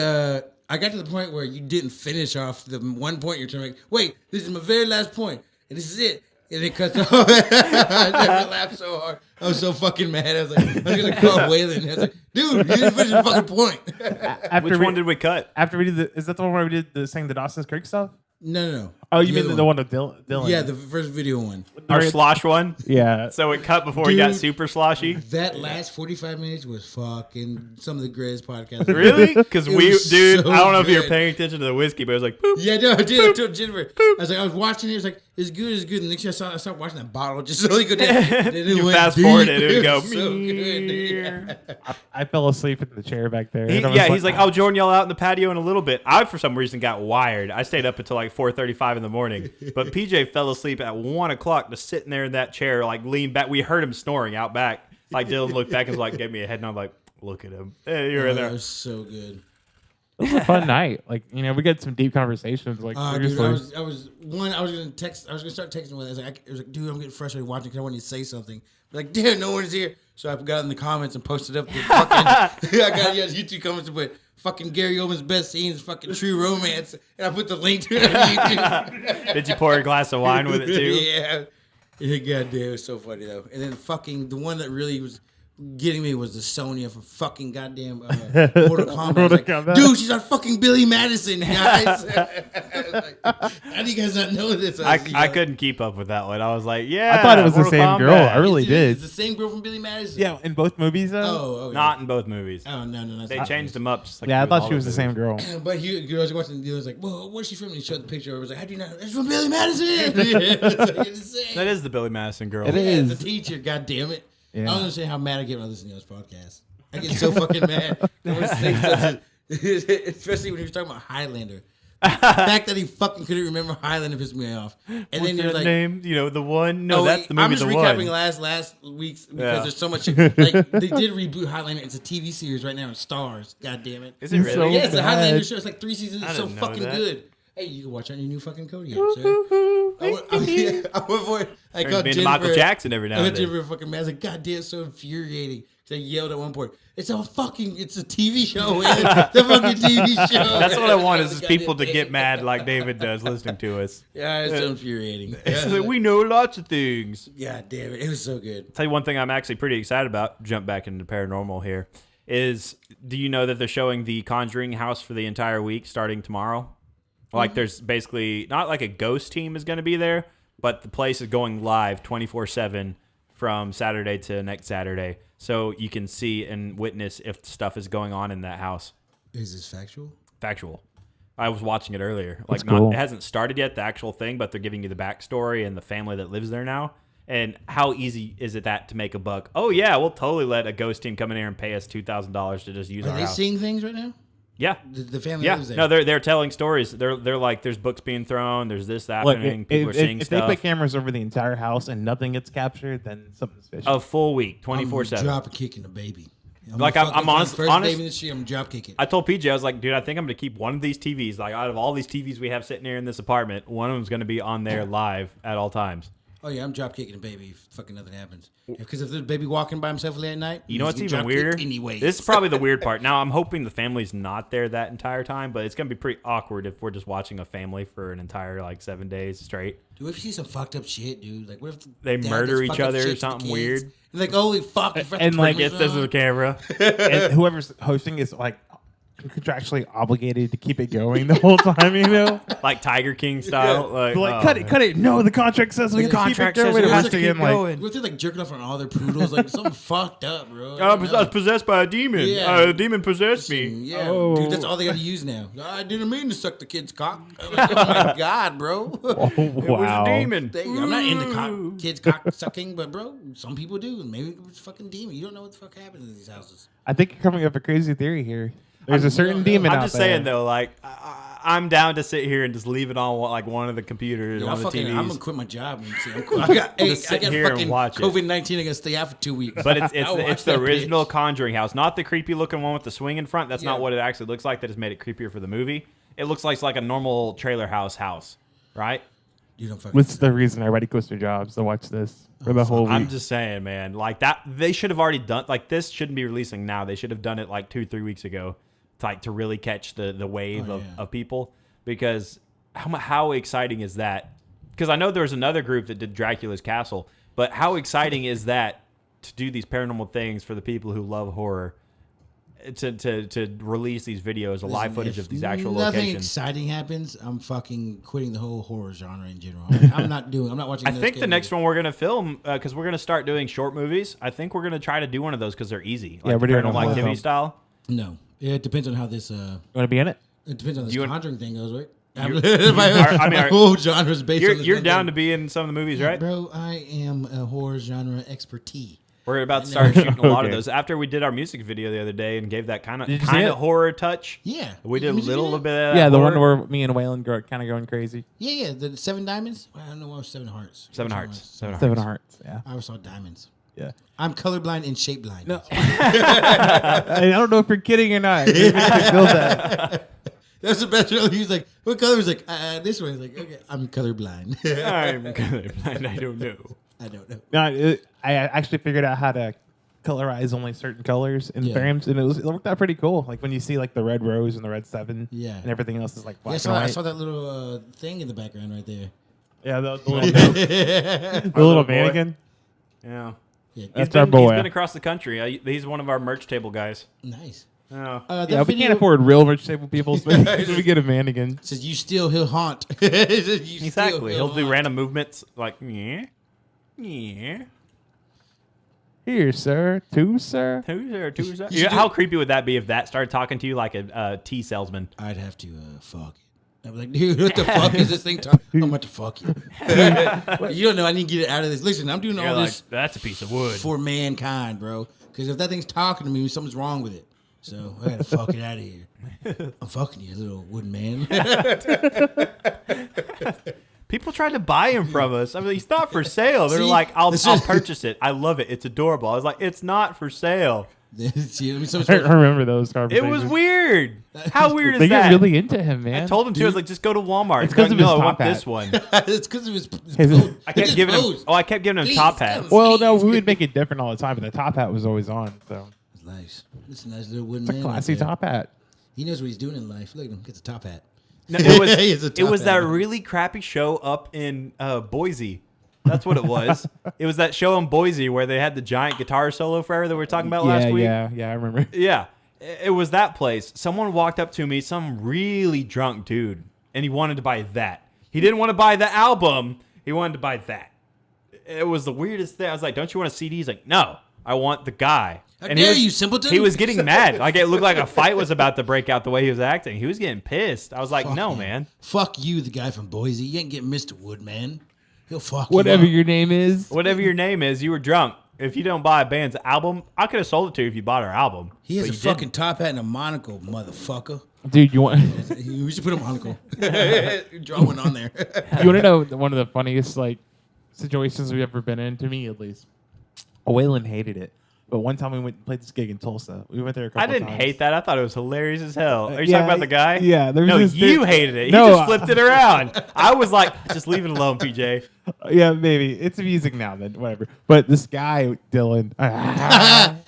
I got to the point where you didn't finish off the one point you're trying to make. Wait, this is my very last point, and this is it. And it cuts off. I never laughed so hard. I was so fucking mad. I was gonna call Waylon. I was like, dude, you didn't finish the fucking point. Which one did we cut? After we did is that the one where we did saying the Dawson's Creek stuff? No. Oh, you mean other the one with Dylan? Yeah, the first video one. Our slosh one? Yeah. So it cut before he got Dude. super sloshy? That last 45 minutes was fucking some of the greatest podcasts. Really? Because It we, was dude, so I don't know if you're good. paying attention to the whiskey, but it was like, boop. Yeah, no, I did. I told Jennifer. I was like, I was watching it. It was like, it's good, it's good. And next year I started watching that bottle just so he could. You fast forward it, it would go, so good. Dude. I fell asleep in the chair back there. He, and I was yeah, he's like, I'll join y'all out in the patio in a little bit. I, for some reason, got wired. I stayed up until like 4:35 in the morning. But PJ fell asleep at 1 o'clock, just sitting there in that chair, like leaned back. We heard him snoring out back. Like Dylan looked back and was like, gave me a head nod, like, look at him. Hey, you're in That there. was so good. it was a fun night. Like, you know, we got some deep conversations. Like, Dude, seriously. I was gonna start texting with. I was like, dude, I'm getting frustrated watching because I wanted to say something. But like, damn, no one's here. So I got in the comments and posted up the fucking. I got YouTube comments to put fucking Gary Oldman's best scenes, fucking True Romance, and I put the link to it on YouTube. Did you pour a glass of wine with it too? Yeah. Goddamn, it was so funny though. And then fucking the one that really was getting me was the Sonya from fucking goddamn Mortal Kombat. I was like, Kombat. dude, she's on fucking Billy Madison, guys. Like, how do you guys not know this? I couldn't keep up with that one. I was like, yeah. I thought it was the Mortal same girl. Kombat. I really did. It's the same girl from Billy Madison. Yeah, in both movies though. Oh, okay. Not in both movies. Oh no. They changed them up. Just like yeah, I with thought all she was the movies. same girl. But he was watching. He was like, "Well, where's she from?" And he showed the picture. I was like, "How do you know? It's from Billy Madison." It's insane. That is the Billy Madison girl. It Yeah, is. it's a teacher. God damn it! Yeah. I don't understand how mad I get when I listen to this podcast. I get so fucking mad. I would say stuff, especially when he was talking about Highlander. The fact that he fucking couldn't remember Highlander pissed me off. And What's then you're that like, name? You know, the one? No, oh, that's the movie, I'm just the recapping one. last week's because Yeah. there's so much. Like they did reboot Highlander. It's a TV series right now in Stars. God damn it! Is it really? So Yeah, it's a bad. Highlander show. It's like 3 seasons. I It's so didn't know fucking that. good. Hey, you can watch on your new fucking Kodiak, sir. I went for it. I Turns called me into Jennifer. Michael Jackson every now I and went then. Jennifer fucking mad. I was like, God damn, it's so infuriating. So I yelled at one point, it's a TV show, man. It's a fucking TV show. That's what I want is God people to damn. get mad like David does listening to us. Yeah, it's so infuriating. It's like, we know lots of things. God damn it. It was so good. Tell you one thing I'm actually pretty excited about, jump back into paranormal here, is do you know that they're showing the Conjuring house for the entire week starting tomorrow? Like there's basically, not like a ghost team is going to be there, but the place is going live 24/7 from Saturday to next Saturday. So you can see and witness if stuff is going on in that house. Is this factual? Factual. I was watching it earlier. Like That's cool. it hasn't started yet, the actual thing, but they're giving you the backstory and the family that lives there now. And how easy is it that to make a buck? Oh yeah, we'll totally let a ghost team come in here and pay us $2,000 to just use Are our they house. seeing things right now? Yeah, The family yeah. lives there. No, they're telling stories. They're like, there's books being thrown. There's this Look, happening. People are seeing if they stuff. put cameras over the entire house and nothing gets captured, then something's fishy. A full week, I'm 24/7. drop kicking the baby. Like, I'm honest- First honest- baby in this year, I'm drop kicking. I told PJ, I was like, dude, I think I'm gonna keep one of these TVs. Like out of all these TVs we have sitting here in this apartment, one of them's gonna be on there live at all times. Oh yeah, I'm drop kicking the baby if fucking nothing happens. Because if there's a baby walking by himself late at night, You know what's he's even drop kicked weirder? Anyway, This is probably the weird part. Now I'm hoping the family's not there that entire time, but it's gonna be pretty awkward if we're just watching a family for an entire like 7 days straight. Dude, if you see some fucked up shit, dude, like what if They dad murder does each fucked up other or shit to the something kids? weird. And like, holy fuck, you And, like, Gets this with the camera. And whoever's hosting is like contractually obligated to keep it going the whole time, you know? Like Tiger King style. Like, Like, oh, cut it, man. cut it. No, the contract says we The have to keep it contract going. says we It have has to to keep end like going. What if they're like jerking off on all their poodles? Like something fucked up, bro. I was possessed by a demon. Yeah. A demon possessed me. Yeah, Oh. dude, that's all they got to use now. I didn't mean to suck the kid's cock. Oh my god, bro. Oh, It was wow. a demon. I'm not into Ooh. kids cock sucking, but bro, some people do, and maybe it was fucking demon. You don't know what the fuck happens in these houses. I think you're coming up with a crazy theory here. There's a certain no, demon I'm out just there. saying though, like I'm down to sit here and just leave it on like one of the computers, Yo, one of the TVs. I'm gonna quit my job. And see, I got, hey, Just I sit got here and fucking watch it. COVID-19. I gotta stay out for 2 weeks. But it's I'll watch it's the that original bitch. Conjuring house, not the creepy looking one with the swing in front. That's Yeah. not what it actually looks like. That just made it creepier for the movie. It looks like it's like a normal trailer house, right? You don't fucking. What's the reason everybody quits their jobs to watch this for the whole week? I'm just saying, man. Like that, they should have already done. Like this shouldn't be releasing now. They should have done it like 2-3 weeks ago to really catch the wave Oh, of, yeah. of people, because how exciting is that? Because I know there was another group that did Dracula's Castle, but how exciting is that to do these paranormal things for the people who love horror? To release these videos, live Listen, footage if of these actual nothing locations. exciting happens, I'm fucking quitting the whole horror genre in general. I'm not watching. I no think the scary next movies. one we're gonna film, because we're gonna start doing short movies. I think we're gonna try to do one of those because they're easy. Yeah, Like we're the doing a Paranormal horror Activity film. style. No, it depends on how this. You want to be in it? It depends on this You and- Conjuring thing goes, right? my whole genre's based on this You're one down thing. to be in some of the movies, right? Bro, I am a horror genre expertise. We're about to start shooting a lot of Okay. those. After we did our music video the other day and gave that kind Did you see of it? horror touch. Yeah, We did a Music little video? bit of Yeah, the horror. one where me and Waylon are kind of going crazy. Yeah, the Seven Diamonds. Well, I don't know why it was Seven Hearts. Seven Which one Hearts. was? Seven Seven Hearts. Hearts. Yeah. I always saw diamonds. Yeah. I'm colorblind and shape blind. No. I don't know if you're kidding or not. Maybe you should build that. That's the best. He was like, "What color?" He's like, "This one." He's like, "Okay, I'm colorblind." I'm colorblind. I don't know. I don't know. No, I actually figured out how to colorize only certain colors in Yeah. frames, and it worked out pretty cool. Like when you see like the red rose and the red 7, Yeah. and everything else is like Yeah, black and I white. saw that little thing in the background right there. Yeah, the little, the little little boy. mannequin. Yeah. Yeah, That's our boy. He's been across the country. He's one of our merch table guys. nice. Yeah. That Yeah, we video can't afford real rich table people, so we get a mannequin. Says you still he'll haunt. It says, "You still Exactly. He'll do haunt." random movements like yeah, yeah. Here, sir. Two, sir. Who's there? Who's there? You should How do- creepy would that be if that started talking to you like a tea salesman? I'd have to fuck it. I'd be like, dude, what the fuck is this thing talking? I'm about to fuck you. You don't know. I need to get it out of this. Listen, I'm doing You're all like, this that's a piece of wood. for mankind, bro. Because if that thing's talking to me, something's wrong with it. So I gotta fuck it out of here. I'm fucking you, little wooden man. People tried to buy him from us. I mean, he's not for sale. They're See, like, I'll this I'll is- purchase it. I love it. It's adorable. I was like, it's not for sale. See, let me so I remember those It conversations. was weird. How weird They is get that? really into him, man. I told him to. I was like, just go to Walmart. It's 'cause He's of like, his no, I want top hat. this one. it's because of his His- pose. I kept giving him. Oh, I kept giving him Please, top come. hats. Well, no, we Please. would make it different all the time, but the top hat was always on. So It's nice. It's a nice little wooden it's a man. classy right there. top hat. He knows what he's doing in life. Look at him. Gets a top hat. No, it was, He has a it top was hat that on. really crappy show up in Boise. That's what it was. It was that show in Boise where they had the giant guitar solo forever that we were talking about last week. Yeah, I remember. Yeah, it was that place. Someone walked up to me, some really drunk dude, and he wanted to buy that. He didn't want to buy the album. He wanted to buy that. It was the weirdest thing. I was like, don't you want a CD? He's like, no, I want the guy. How he dare was, you, simpleton? He was getting mad. Like it looked like a fight was about to break out the way he was acting. He was getting pissed. I was like, Fuck no, him. man. Fuck you, the guy from Boise. You ain't getting Mr. Woodman. He'll fuck you Whatever up. your name is. Whatever your name is, you were drunk. If you don't buy a band's album, I could have sold it to you if you bought our album. He has but a you fucking didn't. top hat and a monocle, motherfucker. Dude, you want We should put a monocle. Draw one on there. you want to know one of the funniest like situations we've ever been in, to me at least. Waylon hated it. But one time we went and played this gig in Tulsa. We went there a couple I didn't times. hate that. I thought it was hilarious as hell. Are you yeah, talking about the guy? yeah, there was No, this you dude- hated it. No, He just flipped it around. I was like, just leave it alone, PJ. Yeah, maybe. It's amusing now then, whatever. But this guy, Dylan,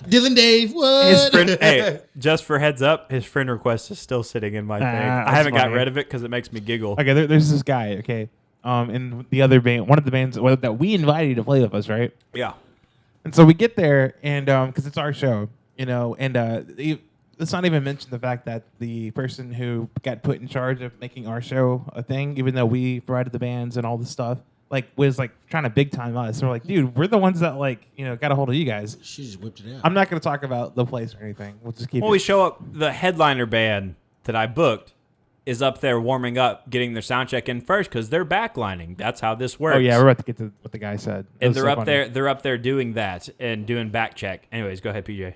Dylan Dave, what? His friend, hey, just for heads up, his friend request is still sitting in my thing. I that's haven't got funny. rid of it because it makes me giggle. okay, there's this guy, okay, in the other band, one of the bands that we invited to play with us, right? Yeah. And so we get there, and because it's our show, and let's not even mention the fact that the person who got put in charge of making our show a thing, even though we provided the bands and all this stuff, like was like trying to big time us. We're like, dude, we're the ones that like got a hold of you guys. She just whipped it out. I'm not going to talk about the place or anything. We'll just keep When it. we show up, the headliner band that I booked is up there warming up, getting their sound check in first because they're backlining. That's how this works. Oh yeah, we're about to get to what the guy said. It and was they're so up funny. there. They're up there doing that and doing back check. Anyways, go ahead, PJ.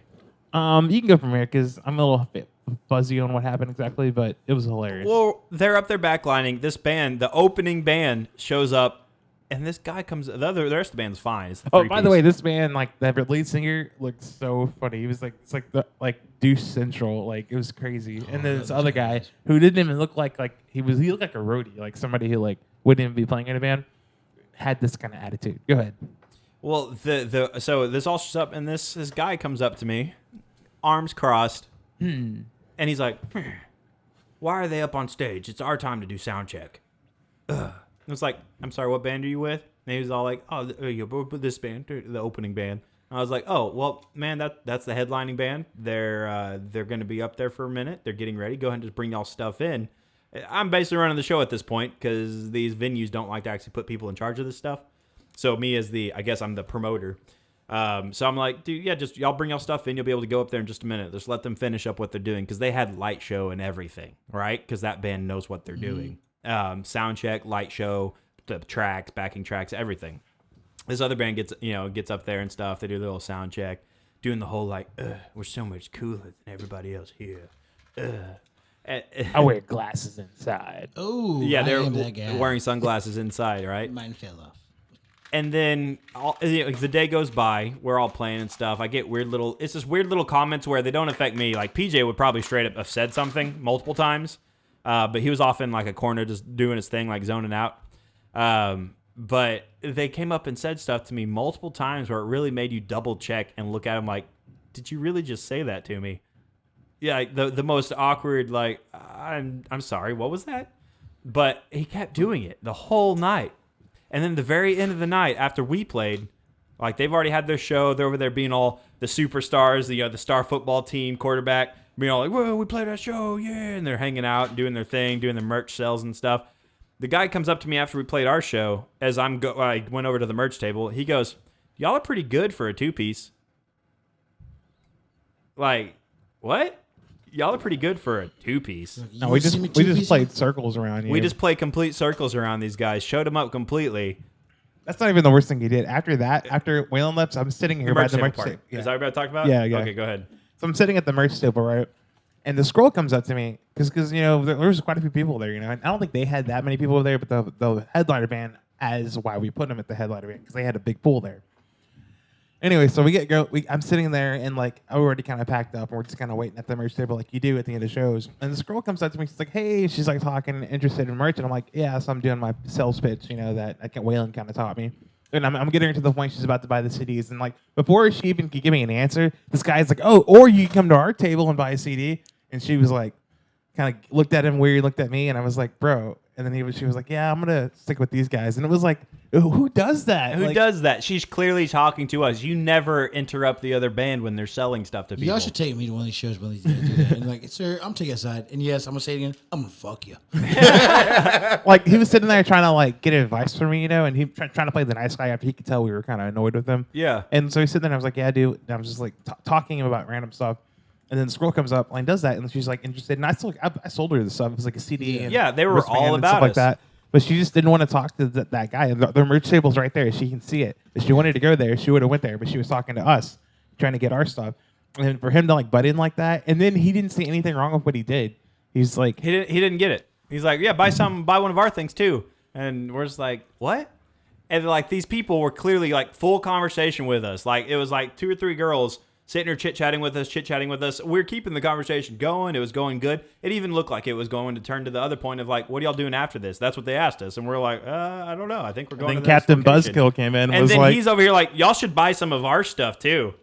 You can go from here because I'm a little bit fuzzy on what happened exactly, but it was hilarious. Well, they're up there backlining. This band, the opening band, shows up, and this guy comes. The rest of the band's fine. It's the Oh, by the three-piece. way, this man, like the lead singer, looked so funny. He was like, it's like the Deuce Central, like it was crazy. And then this other guy who didn't even look like he looked like a roadie, like somebody who like wouldn't even be playing in a band, had this kind of attitude. Go ahead. Well, so this all shows up, and this guy comes up to me, arms crossed, and And he's like, why are they up on stage? It's our time to do sound check. Ugh. I was like, I'm sorry, what band are you with? And he was all like, oh, this band, the opening band. And I was like, oh, well, man, that's the headlining band. They're going to be up there for a minute. They're getting ready. Go ahead and just bring y'all stuff in. I'm basically running the show at this point because these venues don't like to actually put people in charge of this stuff. So me as I guess I'm the promoter. So I'm like, dude, yeah, just y'all bring y'all stuff in. You'll be able to go up there in just a minute. Just let them finish up what they're doing because they had light show and everything, right? Because that band knows what they're doing. Sound check, light show, the tracks, backing tracks, everything. This other band gets up there and stuff. They do the little sound check, doing the whole like, we're so much cooler than everybody else here. I wear glasses inside. Oh, yeah, I am that guy. they're wearing sunglasses inside, right? Mine fell off. And then the day goes by, we're all playing and stuff. I get it's just weird little comments where they don't affect me. Like PJ would probably straight up have said something multiple times, but he was off in like a corner just doing his thing, like zoning out. But they came up and said stuff to me multiple times where it really made you double check and look at him like, did you really just say that to me? Yeah, like the most awkward, like, I'm sorry, what was that? But he kept doing it the whole night. And then the very end of the night, after we played, like they've already had their show. They're over there being all the superstars, the star football team quarterback, being all like, "Whoa, we played our show, yeah!" And they're hanging out, and doing their thing, doing their merch sales and stuff. The guy comes up to me after we played our show. As I went over to the merch table, he goes, "Y'all are pretty good for a 2-piece." Like, what? Y'all are pretty good for a 2-piece. No, we just played circles around you. We just played complete circles around these guys. Showed them up completely. That's not even the worst thing he did. After that, after Waylon left, I'm sitting here by the merch part. table. Yeah. Is that what you're about to talk about? Yeah. Okay, go ahead. So I'm sitting at the merch table, right? And the scroll comes up to me because there's quite a few people there, and I don't think they had that many people there, but the headliner band, as why we put them at the headliner band, because they had a big pool there. Anyway, so I'm sitting there and like I already kind of packed up and we're just kind of waiting at the merch table like you do at the end of shows. And this girl comes up to me, she's like, "Hey," she's like talking, interested in merch, and I'm like, "Yeah," so I'm doing my sales pitch, that Waylon kind of taught me. And I'm getting her to the point she's about to buy the CDs, and like before she even could give me an answer, this guy's like, "Oh, or you can come to our table and buy a CD." And she was like, kind of looked at him weird, looked at me, and I was like, "Bro." And then she was like, "Yeah, I'm gonna stick with these guys." And it was like, who does that? Who does that? She's clearly talking to us. You never interrupt the other band when they're selling stuff to people. Y'all should take me to one of these shows when these guys do that. And like, "Sir, I'm taking you aside." And yes, I'm gonna say it again. I'm gonna fuck you. Like he was sitting there trying to like get advice from me, and he trying to play the nice guy after he could tell we were kind of annoyed with him. Yeah. And so he's sitting there, and I was like, "Yeah, dude." And I was just like talking about random stuff. And then the girl comes up and does that, and she's like interested. And I sold her the stuff. It was like a CD. And yeah, they were wristband all and about stuff like us. that. But she just didn't want to talk to that guy. And their merch table's right there. She can see it. If she wanted to go there, she would have went there. But she was talking to us, trying to get our stuff. And for him to like butt in like that, and then he didn't see anything wrong with what he did. He's like, he didn't get it. He's like, "Yeah, buy one of our things too." And we're just like, "What?" And like these people were clearly like full conversation with us. Like it was like 2 or 3 girls sitting here chit-chatting with us. We're keeping the conversation going. It was going good. It even looked like it was going to turn to the other point of like, "What are y'all doing after this?" That's what they asked us. And we're like, I don't know. I think we're going to then the next Captain location." Buzzkill came in And was then like, he's over here like, "Y'all should buy some of our stuff too."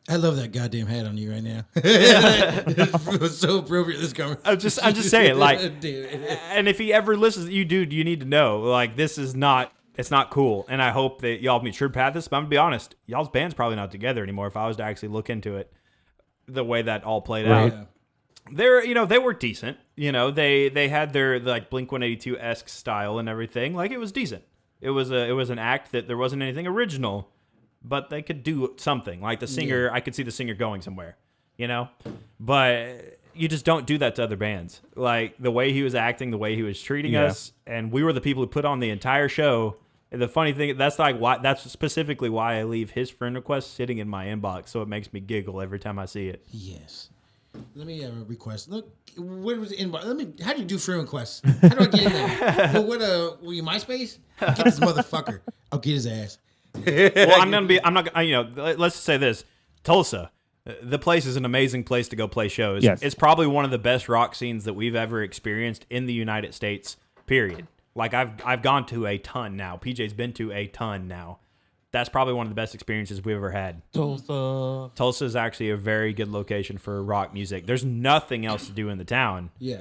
I love that goddamn hat on you right now. It was so appropriate. This conversation. I'm just saying, like, Dude. and if he ever listens, you need to know, like, this is not. It's not cool, and I hope that y'all be sure to path this. But I'm gonna be honest, y'all's band's probably not together anymore. If I was to actually look into it, the way that all played out, they were decent. They had their like Blink-182-esque style and everything. Like it was decent. It was an act that there wasn't anything original, but they could do something. Like the singer, I could see the singer going somewhere. But you just don't do that to other bands. Like the way he was acting, the way he was treating us, and we were the people who put on the entire show. And the funny thing, that's specifically why I leave his friend request sitting in my inbox, so it makes me giggle every time I see it. Yes. Let me have a request. Look, what was the inbox? How do you do friend requests? How do I get in there? Were you MySpace? Get this motherfucker. I'll get his ass. Well, let's say this. Tulsa, the place is an amazing place to go play shows. Yes. It's probably one of the best rock scenes that we've ever experienced in the United States, period. Like I've gone to a ton now. PJ's been to a ton now. That's probably one of the best experiences we've ever had. Tulsa. Tulsa is actually a very good location for rock music. There's nothing else to do in the town. Yeah.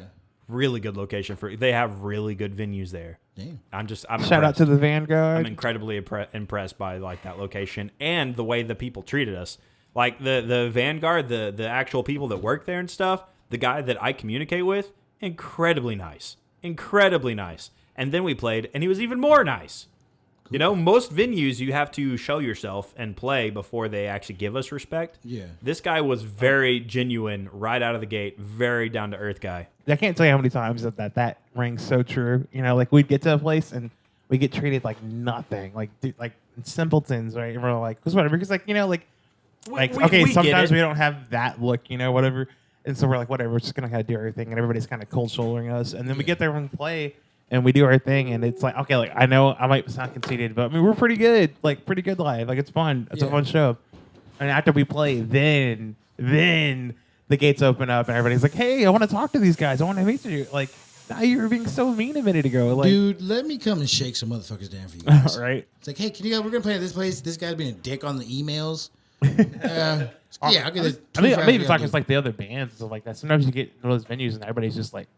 Really good location for. They have really good venues there. Damn. I'm Shout out to the Vanguard. I'm incredibly impressed by like that location and the way the people treated us. Like the Vanguard, the actual people that work there and stuff. The guy that I communicate with, incredibly nice. And then we played, and he was even more nice. You know, most venues you have to show yourself and play before they actually give us respect. Yeah. This guy was very genuine right out of the gate, very down to earth guy. I can't tell you how many times that rings so true. You know, like we'd get to a place and we get treated like nothing, like simpletons, right? And we're like, because whatever, because like you know, like okay, we sometimes we don't have that look, you know, whatever. And so we're like, whatever, we're just gonna kind of do everything, and everybody's kind of cold shouldering us, and then we get there and play. And we do our thing, and it's like, okay, like I know I might sound conceited, but I mean we're pretty good live. Like it's fun. It's a fun show. And after we play, then the gates open up, and everybody's like, "Hey, I want to talk to these guys. I want to meet you." Like, now you were being so mean a minute ago. Like, Dude, let me come and shake some motherfuckers down for you guys. right? It's like, hey, we're gonna play at this place. This guy's being a dick on the emails. Yeah, I'll get it. I mean, I'm even talking to like the other bands and stuff like that. Sometimes you get into those venues, and everybody's just like,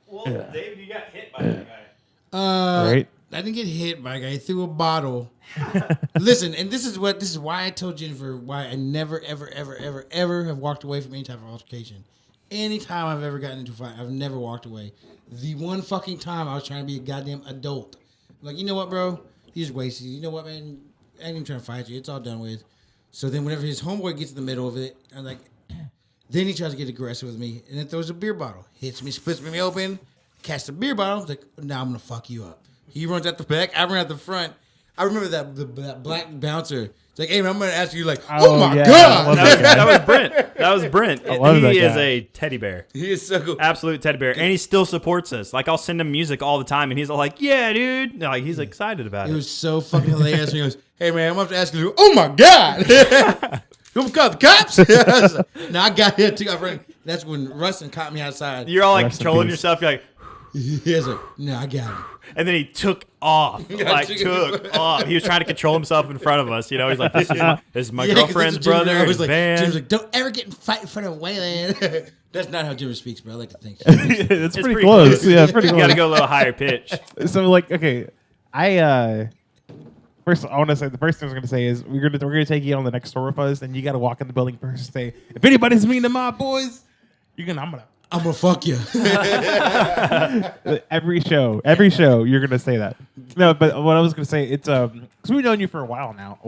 Well, David, you got hit by that guy. right? I didn't get hit by a guy. He threw a bottle. Listen, and this is why I told Jennifer why I never, ever, ever, ever, ever have walked away from any type of altercation. Anytime I've ever gotten into a fight, I've never walked away. The one fucking time I was trying to be a goddamn adult. I'm like, you know what, bro? You just wasted. You know what, man? I ain't even trying to fight you. It's all done with. So then whenever his homeboy gets in the middle of it, I'm like, then he tries to get aggressive with me, and then throws a beer bottle. Hits me, splits me open, catch the beer bottle. I'm like, now I'm going to fuck you up. He runs at the back. I run at the front. I remember that black bouncer. It's like, hey, man, I'm going to ask you, like, oh my yeah, God. That was Brent. That was Brent. I love He that is guy. a teddy bear. He is so cool. Absolute teddy bear. And he still supports us. Like, I'll send him music all the time, and he's all like, yeah, dude. Like, he's excited about It it. was so fucking hilarious. He goes, hey, man, I'm going to have to ask you, oh my God. You want to call the cops? I was like, no, I got here too. That's when Rustin caught me outside. You're all like Rest in controlling peace. yourself. You're like, He was like, no, I got him. and then he took off. Like, took off. He was trying to control himself in front of us. You know, he's like, this is my Yeah, 'cause girlfriend's that's what Jimmy brother. Ryan His was like, band. Jim's like, don't ever get in fight in front of Wayland. That's not how Jimmy speaks, bro. I like to think. it's pretty pretty close. close. Yeah, pretty You close. got to go a little higher pitch. So like, okay, first I want to say the first thing I was gonna say is we're gonna take you on the next tour with us, and you got to walk in the building first and say, if anybody's mean to my boys, I'm I'm gonna fuck you. every show you're gonna say that. No, but what I was gonna say, it's because we've known you for a while now,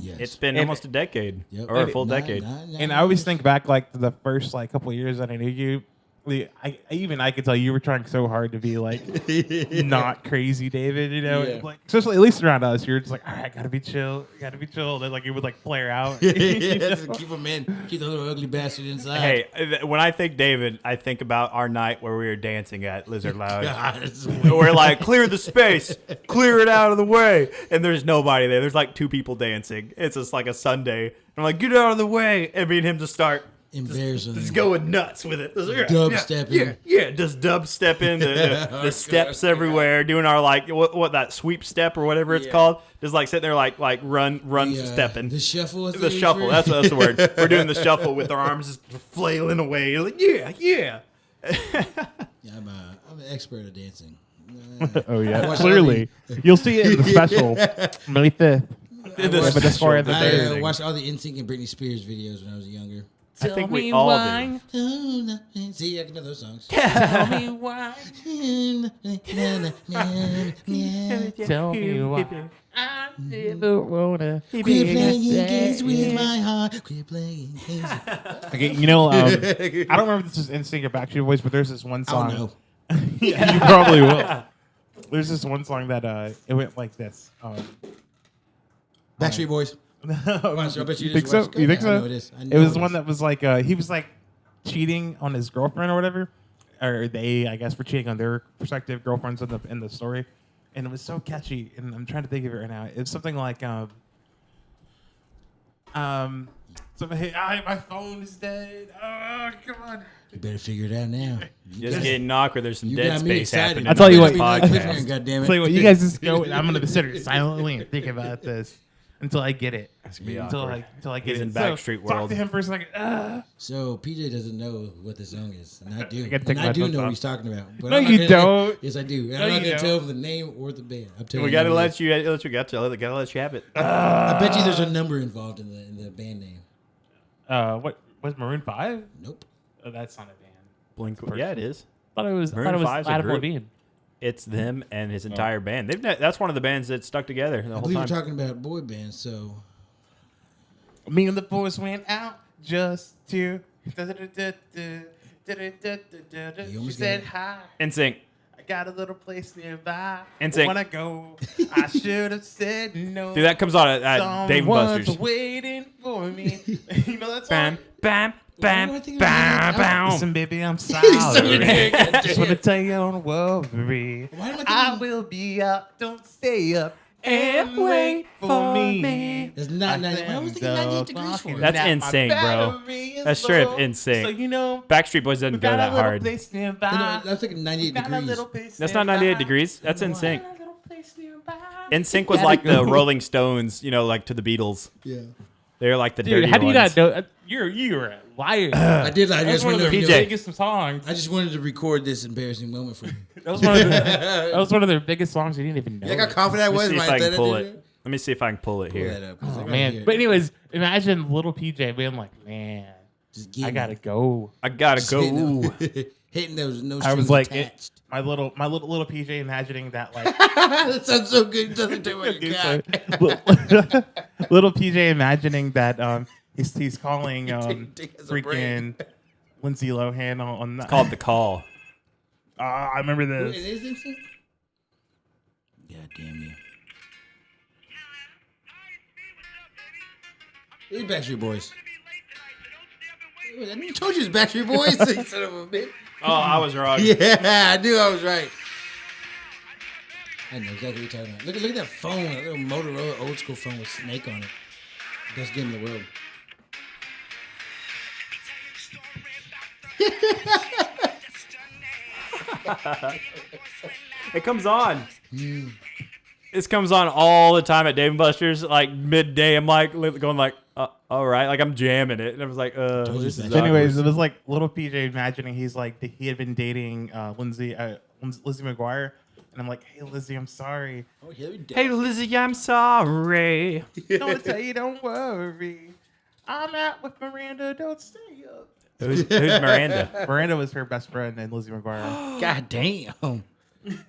Yes. It's been And- almost a decade Yep. or a full decade. And I always think back like to the first like couple of years that I knew you. I could tell you were trying so hard to be like not crazy, David. You know, Yeah. like especially at least around us, you're just like, all right, gotta be chill. Then like it would like flare out. Yeah, just keep him in. Keep the little ugly bastard inside. Hey, when I think David, I think about our night where we were dancing at Lizard Lounge. God, it's- We're like, clear the space, clear it out of the way, and there's nobody there. There's like two people dancing. It's just like a Sunday. I'm like, get out of the way, and me and him just start embarrassing. just going nuts with it. Dubstepping. Yeah, just dubstepping the steps everywhere, doing our like what that sweep step or whatever it's called. Just like sitting there like run stepping. The shuffle. The shuffle. That's the word. We're doing the shuffle with our arms just flailing away. Like yeah. Yeah, I'm an expert at dancing. Oh yeah, Watch clearly you'll see it in the special May 5th. The But the score of the I day. watched all the NSYNC and Britney Spears videos when I was younger. I think we all do. See, I can know those songs. Tell me why. Tell me why. I never wanna Quit playing games with my heart. Quit playing games. Okay, you know, I don't remember if this is NSYNC or Backstreet Boys, but there's this one I don't song. know. Yeah, you probably will. There's this one song that it went like this. Backstreet Boys. Watch, I bet you think just so? watched- You think I so? know it is. I It know was it one is. that was like he was like cheating on his girlfriend or whatever, or they I guess were cheating on their prospective girlfriends in the story, and it was so catchy. And I'm trying to think of it right now. It's something like hey, my phone is dead. Oh, come on. You better figure it out now. Just getting awkward. There's some You dead got me space excited. happening. I'll tell you on what, this Cliffhanger, podcast. God damn it. Tell you what, you guys just go. I'm gonna sit here silently and think about this. until I get it. That's gonna be Until awkward. I get He's it. in So, Backstreet Talk World. to him for a second. So PJ doesn't know what the song is, and I do. I gotta take And I my do notes know what off. he's talking about. But No, I'm not you gonna- don't. Yes, I do. And No, I'm not you going to don't. tell him the name or the band. I'm telling We you gotta what it let is. you. Gotta let you have it. I bet you there's a number involved in the band name. What was Maroon 5? Nope. Oh, that's not a band. Blink. Yeah, it is. I thought it was. Maroon 5 's a Adam group. Levine. It's them and his entire band. That's one of the bands that stuck together the I whole believe time. you're talking about boy bands, so Me and the boys went out just to. She almost said got it. hi. NSYNC. I got a little place nearby. NSYNC. When I go, I should have said no. Dude, that comes on at Dave and Someone's Buster's. waiting for me. You know that song? Bam, bam, Why do I bam, think bam, of bam. Listen, baby, I'm so sorry. good. Just want to tell you, don't worry. Why am I I thinking- will be up. Don't stay up and wait for me. It's not 90. Why was I thinking 98 degrees for? That's insane, bro. That's straight up insane. So you know, Backstreet Boys doesn't we go got that a little hard. place No, nearby. I was thinking 98 Got a degrees. little place That's not 98 nearby. degrees. That's insane. Got a little place nearby. NSYNC was Gotta like the go. Rolling Stones, like to the Beatles. Yeah. They're like the Dude, dirty how do you ones. not know? You're a liar. I did. I That was just one of wanted their to. PJ. biggest songs. I just wanted to record this embarrassing moment for you. That was one of that was one of their biggest songs. You didn't even know. Look how confident I Let was. me see when if I said can pull dude. it. Let me see if I can pull it Pull here. that up. 'cause I Oh gotta man. hear it. But anyways, imagine little PJ being like, man, Just I getting gotta it. go. I gotta Just go. hitting those no strings I was like, attached. my little PJ imagining that like That sounds so good. It doesn't do what you got. little PJ imagining that he's calling Dick has a brain. freaking Lindsay Lohan on that. Called The Call. I remember It this. is instant? God damn you. It's Backstreet Boys. I told you it's Backstreet Boys. You son of a bitch. Oh, I was wrong. Yeah, I knew I was right. I know exactly what you're talking about. Look at that phone, that little Motorola old school phone with Snake on it. Best game in the world. It comes on. This comes on all the time at Dave and Buster's, like midday. I'm like going like, all right, like I'm jamming it, and I was like, you this is that. So anyways, awkward. it was like little PJ imagining he had been dating Lizzie McGuire, and I'm like, hey Lizzie, I'm sorry. Oh, here we go. Hey Lizzie, I'm sorry. Don't tell you, don't worry. I'm out with Miranda. Don't stay up. Who's Miranda? Miranda was her best friend, and Lizzie McGuire. God damn.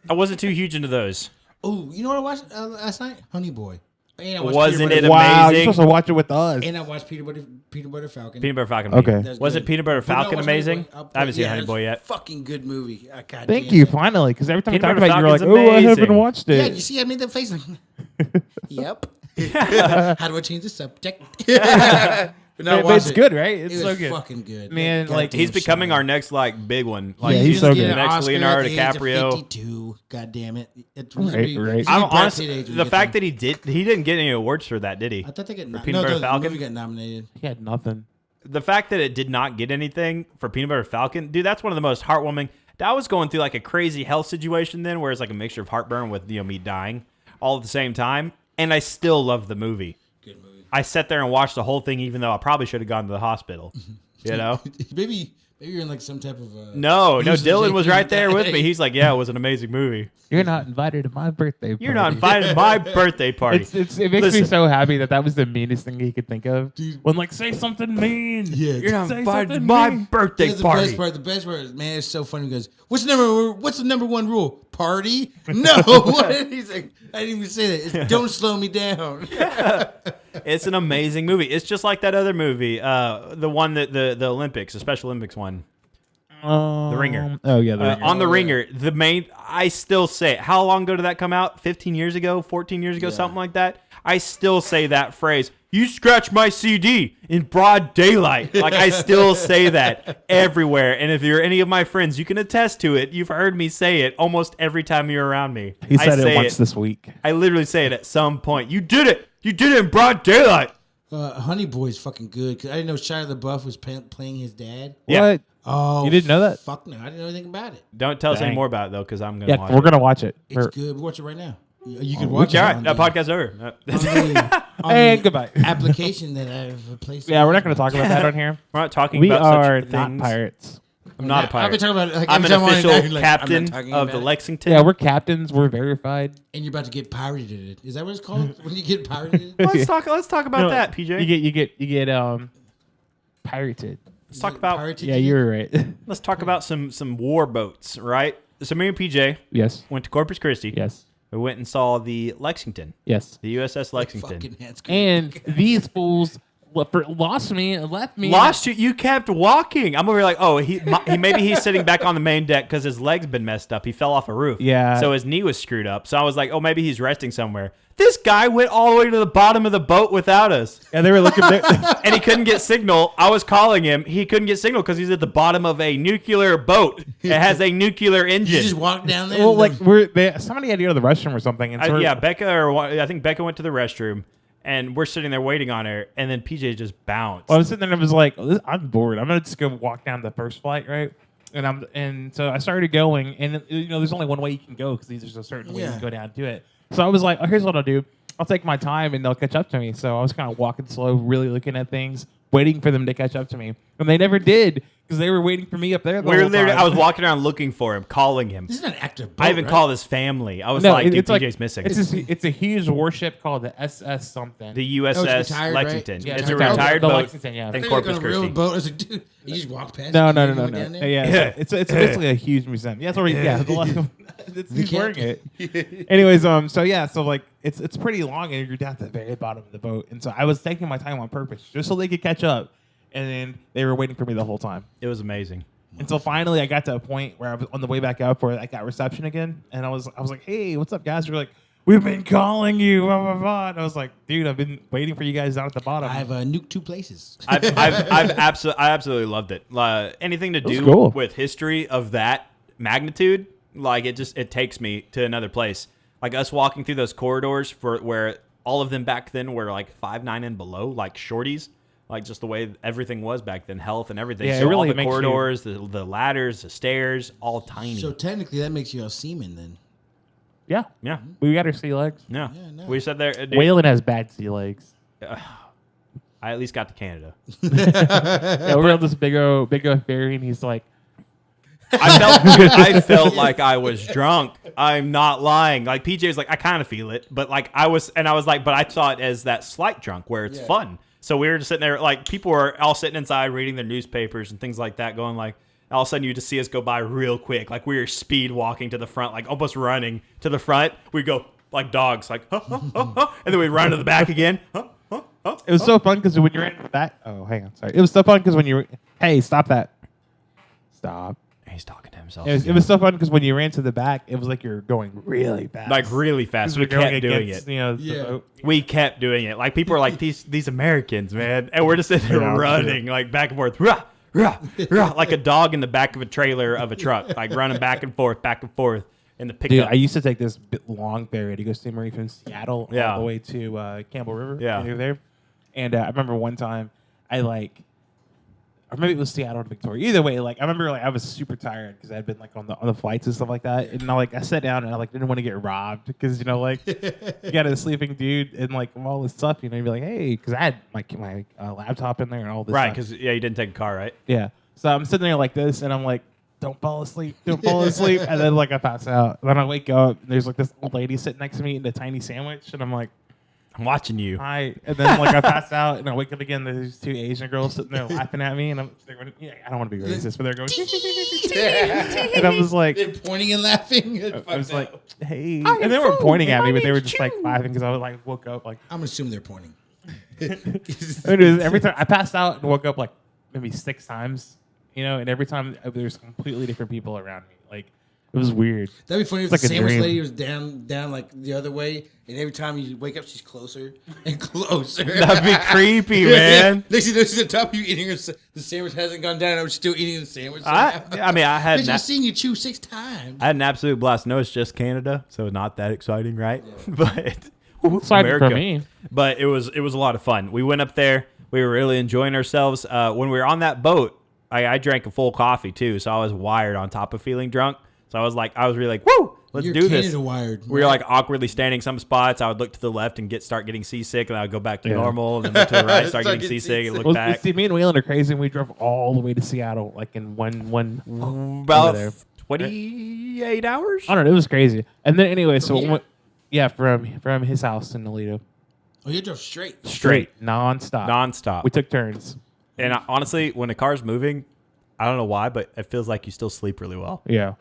I wasn't too huge into those. Oh, you know what I watched last night? Honey Boy. And I watched Wasn't Peanut it Butter- Wow, amazing? you're supposed to watch it with us. And I watched Peanut Butter Falcon. Peanut Butter Falcon. Okay. That's Was good. it Peanut Butter But no, Falcon watch Honey amazing? Boy. I'll I haven't seen yeah, Honey it's Boy a yet. Fucking good movie. God Thank damn you, it. finally, because every time we Peanut talked Butter about it, you were like, Falcon's oh, I haven't amazing. watched Yeah, it. you see, I made that face. Yep. How do I change the subject? But no, But watch it's it. good, right? It's It so was good. fucking good. Man, God like, damn He's becoming shot. our next like big one. Like Yeah, He he's just so get good. an Next to Oscar Leonardo at the age of DiCaprio. 52. God damn it. It's Right, right. He's I'm Brad honestly Pitt age when the he fact gets that he didn't get any awards for that, did he? I thought they got Peanut no, Butter the Falcon? movie got nominated. He had nothing. The fact that it did not get anything for Peanut Butter Falcon, dude, that's one of the most heartwarming. I was going through like a crazy health situation then, where it's like a mixture of heartburn with me dying all at the same time, and I still love the movie. Good movie. I sat there and watched the whole thing, even though I probably should have gone to the hospital. You know? Maybe you're in like some type of No, hallucination Dylan was right there with me. day. He's like, "Yeah, it was an amazing movie." You're not invited to my birthday party. You're not invited to my birthday party. It makes me Listen. so happy that was the meanest thing he could think of. Dude. When like, say something mean. Yeah. You're not Say invited to something my mean. birthday That's the party. best part. The best part is, man, it's so funny. He goes, What's the number one rule? Party? No. What? He's like, I didn't even say that. It's don't slow me down. It's an amazing movie. It's just like that other movie, the one that the Olympics, the Special Olympics one. The Ringer. Oh yeah, the Ringer. On the yeah. Ringer, the main. I still say it. How long ago did that come out? 15 years ago, 14 years ago, Yeah. something like that. I still say that phrase. You scratch my CD in broad daylight. Like I still say that everywhere. And if you're any of my friends, you can attest to it. You've heard me say it almost every time you're around me. He I said say it once this week. I literally say it at some point. You did it. You did it in broad daylight. Honey Boy's fucking good. 'Cause I didn't know Shia LaBeouf was playing his dad. Yeah. What? Oh, You didn't know that? Fuck no. I didn't know anything about it. Don't tell us any Dang. more about it though, because I'm gonna Yeah, watch we're it. gonna watch it. It's good. We watch it right now. You can we watch All it. right, on that the- podcast over. on the- And goodbye. application that I've placed. Yeah, we're not going to talk about that on here. We're not talking We about are such not things. pirates. I'm not a I've pirate. been talking about it, like, I'm an every time on official it, I'm like, captain I'm not talking of the about it. Lexington. Yeah, we're captains. We're verified. And you're about to get pirated. Is that what it's called? When you get pirated? Let's talk about No, that, PJ. You get pirated. Let's talk about Yeah, you're right. let's talk about some war boats, right? So me and PJ Yes. went to Corpus Christi. Yes. We went and saw the Lexington, Yes. the USS Lexington. Fucking hands. And these fools lost me and left me. Lost you. You kept walking. I'm over here like, oh, he maybe he's sitting back on the main deck because his leg's been messed up. He fell off a roof. Yeah. So his knee was screwed up. So I was like, oh, maybe he's resting somewhere. This guy went all the way to the bottom of the boat without us, And they were looking there. and he couldn't get signal. I was calling him. He couldn't get signal because he's at the bottom of a nuclear boat. It has a nuclear You just engine. walk down there. Well, and like somebody had to go to the restroom or something. And so Yeah, I think Becca went to the restroom, and we're sitting there waiting on her, and then PJ just bounced. I was sitting there and I was like, I'm bored. I'm gonna just go walk down the first flight, right? And so I started going, and there's only one way you can go because there's a certain way you Yeah. can go down to it. So I was like, oh, here's what I'll do. I'll take my time and they'll catch up to me. So I was kind of walking slow, really looking at things, waiting for them to catch up to me, and they never did because they were waiting for me up there. The whole time. I was walking around looking for him, calling him. This is not an active boat, I even right? called his family. I was No, like, dude, it's PJ's missing. It's a huge warship called the SS something. The Oh, it's USS retired, right? Lexington. Yeah, it's it's a retired. retired The boat. Lexington, yeah. in I think Corpus on a real Christi. boat. I was like, dude, you just walk past. No, it, no, you no, go no, down no. there? Yeah, it's basically a huge museum. Yeah, that's where Yeah. he's wearing it. Anyways, so like it's pretty long, and you're down at the very bottom of the boat, and so I was taking my time on purpose just so they could catch up, and then they were waiting for me the whole time. It was amazing. Until finally I got to a point where I was on the way back up where I got reception again, and I was like, hey, what's up, guys? They're like, we've been calling you, blah, blah, blah. And I was like, dude, I've been waiting for you guys down at the bottom. I've nuked 2 places. I absolutely loved it. Anything to was do cool. with history of that magnitude, like it takes me to another place. Like us walking through those corridors where all of them back then were like 5'9" and below, like shorties. Like just the way everything was back then, health and everything. Yeah, so it really all the makes you- corridors, the ladders, the stairs, all tiny. So technically, that makes you a seaman then. yeah. yeah, We got our sea legs. yeah. Yeah, no. We said there. Dude, Whalen has bad sea legs. I at least got to Canada. Yeah, we're on this big old ferry, and he's like, I felt like I was drunk. I'm not lying. Like PJ was like, I kind of feel it, but like I was like, but I saw it as that slight drunk where it's fun. So we were just sitting there, like people were all sitting inside reading their newspapers and things like that, going like, all of a sudden you just see us go by real quick, like we were speed walking to the front, like almost running to the front. We go like dogs, like, huh, huh, huh, huh, and then we run to the back again. Huh, huh, huh, it was so fun because when you're in the back. Oh, hang on, sorry. It was so fun because when you were, hey, stop that, stop. He's talking to himself. It was so fun because when you ran to the back, it was like you're going really fast, like really fast. We Because we're going kept doing against, it. the Yeah. boat. We kept doing it. Like people are like these Americans, man, and we're just sitting there Yeah, running like back and forth, rah, rah, rah, like a dog in the back of a trailer of a truck, like running back and forth in the Dude, pickup. I used to take this long ferry to go see Marie from Seattle Yeah. all the way to Campbell River. Yeah. Near there. And I remember one time or maybe it was Seattle to Victoria. Either way, like I remember, like I was super tired because I had been like on the flights and stuff like that, and I sat down and I didn't want to get robbed because like you got a sleeping dude and like all this stuff, you'd be like, hey, because I had my laptop in there and all this right, stuff. because you didn't take a car, right? Yeah. So I'm sitting there like this, and I'm like, don't fall asleep, don't fall asleep. And then like I pass out. And then I wake up, and there's like this old lady sitting next to me eating a tiny sandwich, and I'm like, I'm watching you. hi. And then like I pass out, and I wake up again. There's 2 Asian girls sitting there laughing at me, and they're going, I don't want to be racist, but they're going, and I was like, They're pointing and laughing. I was like, hey, and they weren't pointing at me, but they were just like laughing because I was like woke up like. I'm gonna assume they're pointing. Every time I passed out and woke up like maybe 6 times, and every time there's completely different people around me. Like it was weird. That'd be funny if It's the like a sandwich dream. lady was down like the other way, and every time you wake up, she's closer and closer. That'd be creepy, man. Next thing you know, she's on top of you eating the sandwich hasn't gone down. I'm still eating the sandwich. I mean, I had Bitch, I've seen you chew 6 times. I had an absolute blast. No, it's just Canada, so not that exciting, right? But Exciting for me. But it was a lot of fun. We went up there. We were really enjoying ourselves. When we were on that boat, I drank a full coffee too, so I was wired on top of feeling drunk. So I was really like, woo! let's You're do this. Canada wired. We were like awkwardly standing some spots. I would look to the left and start getting seasick, and I would go back to normal. And then look to the right, start getting seasick, and look Well, back. see, me and Wayland are crazy, and we drove all the way to Seattle, like in one About there. 28 hours. I don't know. It was crazy. And then anyway, so here? from his house in Aledo, Oh, you drove straight. Straight, nonstop. nonstop. We took turns. And honestly, when a car's moving, I don't know why, but it feels like you still sleep really well. Yeah.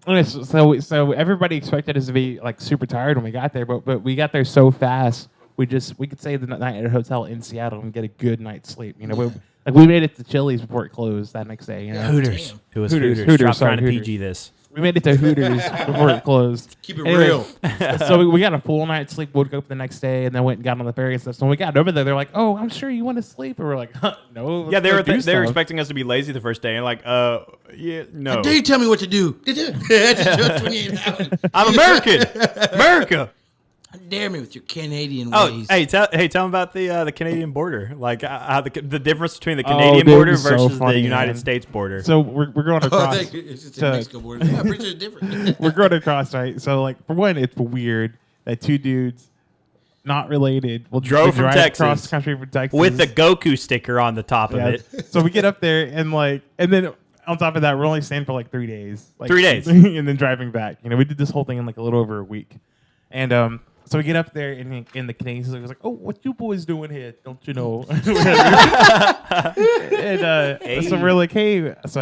Okay, so everybody expected us to be like super tired when we got there, but we got there so fast. We could stay the night at a hotel in Seattle and get a good night's sleep. You know, we made it to Chili's before it closed that next day. You know? Hooters. Damn. It was Hooters, Hooters. Stop sorry, trying to Hooters. PG this. We made it to Hooters before it closed. Keep it real. So we got a full night's sleep. Woke up the next day and then went and got on the ferry and stuff. So when we got over there, they're like, "Oh, I'm sure you want to sleep." And we're like, "No." Yeah, they were let's do they were stuff." expecting us to be lazy the first day, and like, yeah, no. Dare you tell me what to do? I just drove 28 hours. I'm American. America. Dare me with your Canadian Oh, ways. hey, tell them about the Canadian border, like how the difference between the Oh, Canadian dude, border it's so versus funny, the United man. States border. So we're going Oh, across. it's just to- a Mexico border. Yeah, I'm pretty sure it's different. We're going across, right? So like for one, it's weird that two dudes not related will Drove from drive Texas across the country from Texas with the Goku sticker on the top of Yeah. it. So we get up there and then on top of that, we're only staying for like 3 days. Like, 3 days. and then driving back. You know, we did this whole thing in like a little over a week. And so we get up there and the Canadians was like, "Oh, what you boys doing here? Don't you know?" and so we're like, "Hey," so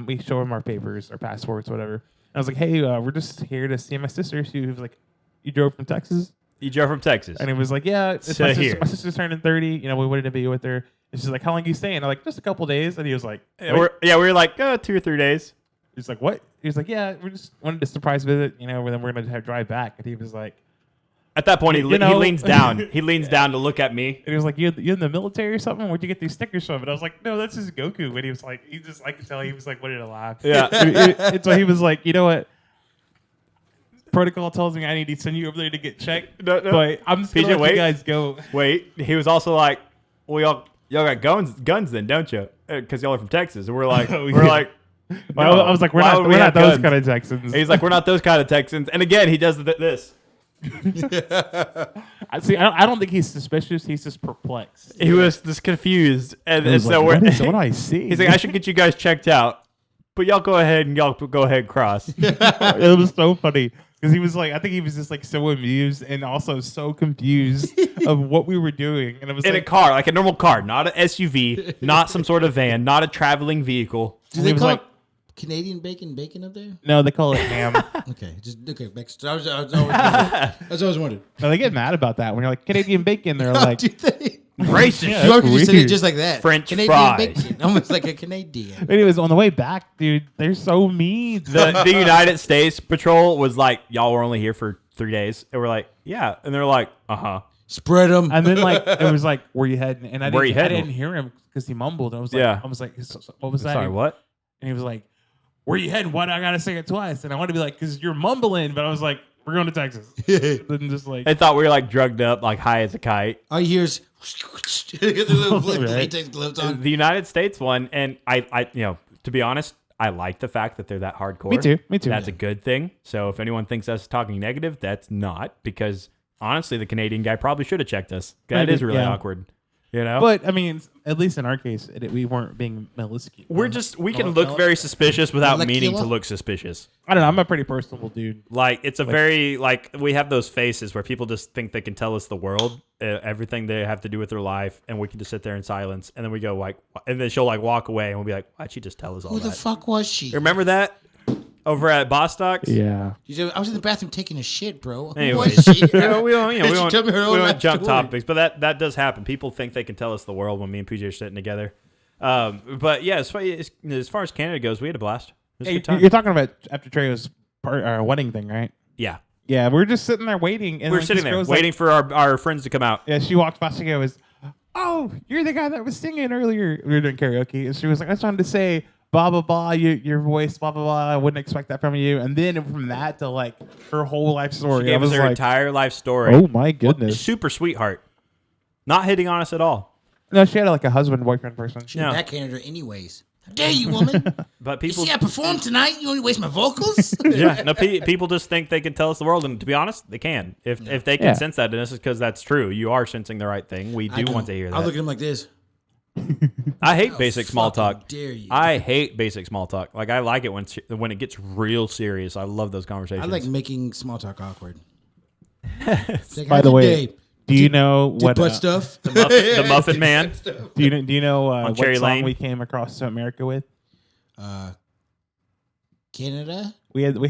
we show him our papers, our passports, whatever. And I was like, "Hey, we're just here to see my sister." She was like, "You drove from Texas?" You drove from Texas. And he was like, "Yeah, it's So my, here. my sister's turning 30. You know, we wanted to be with her." And she's like, "How long are you staying?" I'm like, "Just a couple days." And he was like, we were like 2 or 3 days. He's like, "What?" He was like, "Yeah, we just wanted a surprise visit, you know, and then we're going to drive back." And he was like, At that point, he You know- leans down. He leans down to look at me. and he was like, you in the military or something? Where'd you get these stickers from? And I was like, "No, that's just Goku." And he was like, I could tell he was like, wanted to laugh. Yeah. And so he was like, "You know what? Protocol tells me I need to send you over there to get checked, No. but I'm just going PJ, to let wait. you guys go." Wait, he was also like, "Well, y'all got guns then, don't you? Because y'all are from Texas." And we're like, Oh, we're yeah. like, I was like, "We're Why not, would we we're not have those guns? kind of Texans." And he's like, "We're not those kind of Texans." And again, he does this. I don't think he's suspicious. He's just perplexed. He was just confused, and, He was so like, we're. what do I see? He's like, "I should get you guys checked out, but y'all go ahead and cross." It was so funny because he was like, I think he was just like so amused and also so confused of what we were doing, and it was In a like, car, like a normal car, not an SUV, not some sort of van, not a traveling vehicle. Do he they was call like- Canadian bacon up there? no, they call it ham. Okay, back. I was always wondering. No, they get mad about that when you're like Canadian bacon. They're like, Do they? Racist. Yeah. You That's just said it weird. just like that. French Canadian fries. bacon, almost like a Canadian. anyways, on the way back, dude, they're so mean. The United States Patrol was like, "Y'all were only here for 3 days," and we're like, "Yeah," and they're like, Spread them. And then like it was like, "Where you heading?" And I Where you didn't, I heading? didn't hear him because he mumbled. I was like, Yeah. "What was that?" "Sorry, what?" And he was like, "Where you heading? Why do I gotta say it twice?" And I want to be like, "Cause you're mumbling," but I was like, "We're going to Texas." Then just like, They thought we were like drugged up, like high as a kite. All you hear is get the little Right. latex gloves on. The United States one, and I, to be honest, I like the fact that they're that hardcore. Me too. Me too. That's a good thing. So if anyone thinks us talking negative, that's not, because honestly, the Canadian guy probably should have checked us. That Maybe, is really yeah. awkward. You know? But I mean, at least in our case, we weren't being malicious. we can look very suspicious without meaning to Molecular? look suspicious. I don't know. I'm a pretty personable dude. Like, it's a very, like, we have those faces where people just think they can tell us the world, everything they have to do with their life, and we can just sit there in silence, and then we go, like, and then she'll, like, walk away, and we'll be like, why'd she just tell us all Who that? the fuck was she? Remember that? Over at Bostock's? Yeah. She said, I was in the bathroom taking a shit, bro. Who Anyways, was she? we don't, And she told me her we own don't life jump story. topics, but that does happen. People think they can tell us the world when me and PJ are sitting together. But yeah, as far as Canada goes, we had a blast. It was a Hey, good time. you're talking about after Trejo's wedding thing, right? Yeah, Yeah, we're just sitting there waiting, and we were like, sitting this there girl's waiting for our friends to come out. Like, yeah, she walked past and goes, "Oh, you're the guy that was singing earlier." We were doing karaoke, and she was like, "I just wanted to say, blah blah blah, your voice, blah blah blah. I wouldn't expect that from you." And then from that to like her whole life story, She gave I was us her like, entire life story. "Oh my goodness!" Super sweetheart. Not hitting on us at all. No, she had like a husband boyfriend person. She No. backhanded her anyways. How dare you, woman? But You people, see, I performed tonight. You only waste my vocals. yeah, no, people just think they can tell us the world, and to be honest, they can. If they can Yeah. sense that, and this is because that's true. You are sensing the right thing. We do want to hear that. I'll look at him like this. I hate basic small fucking talk. dare you. I hate basic small talk. Like I like it when it gets real serious. I love those conversations. I like making small talk awkward. It's like, By how's the your way, day? do you know Did what? butt stuff? the Muffin Man. Do you know what Cherry song Lane? we came across to America with? Canada? We had we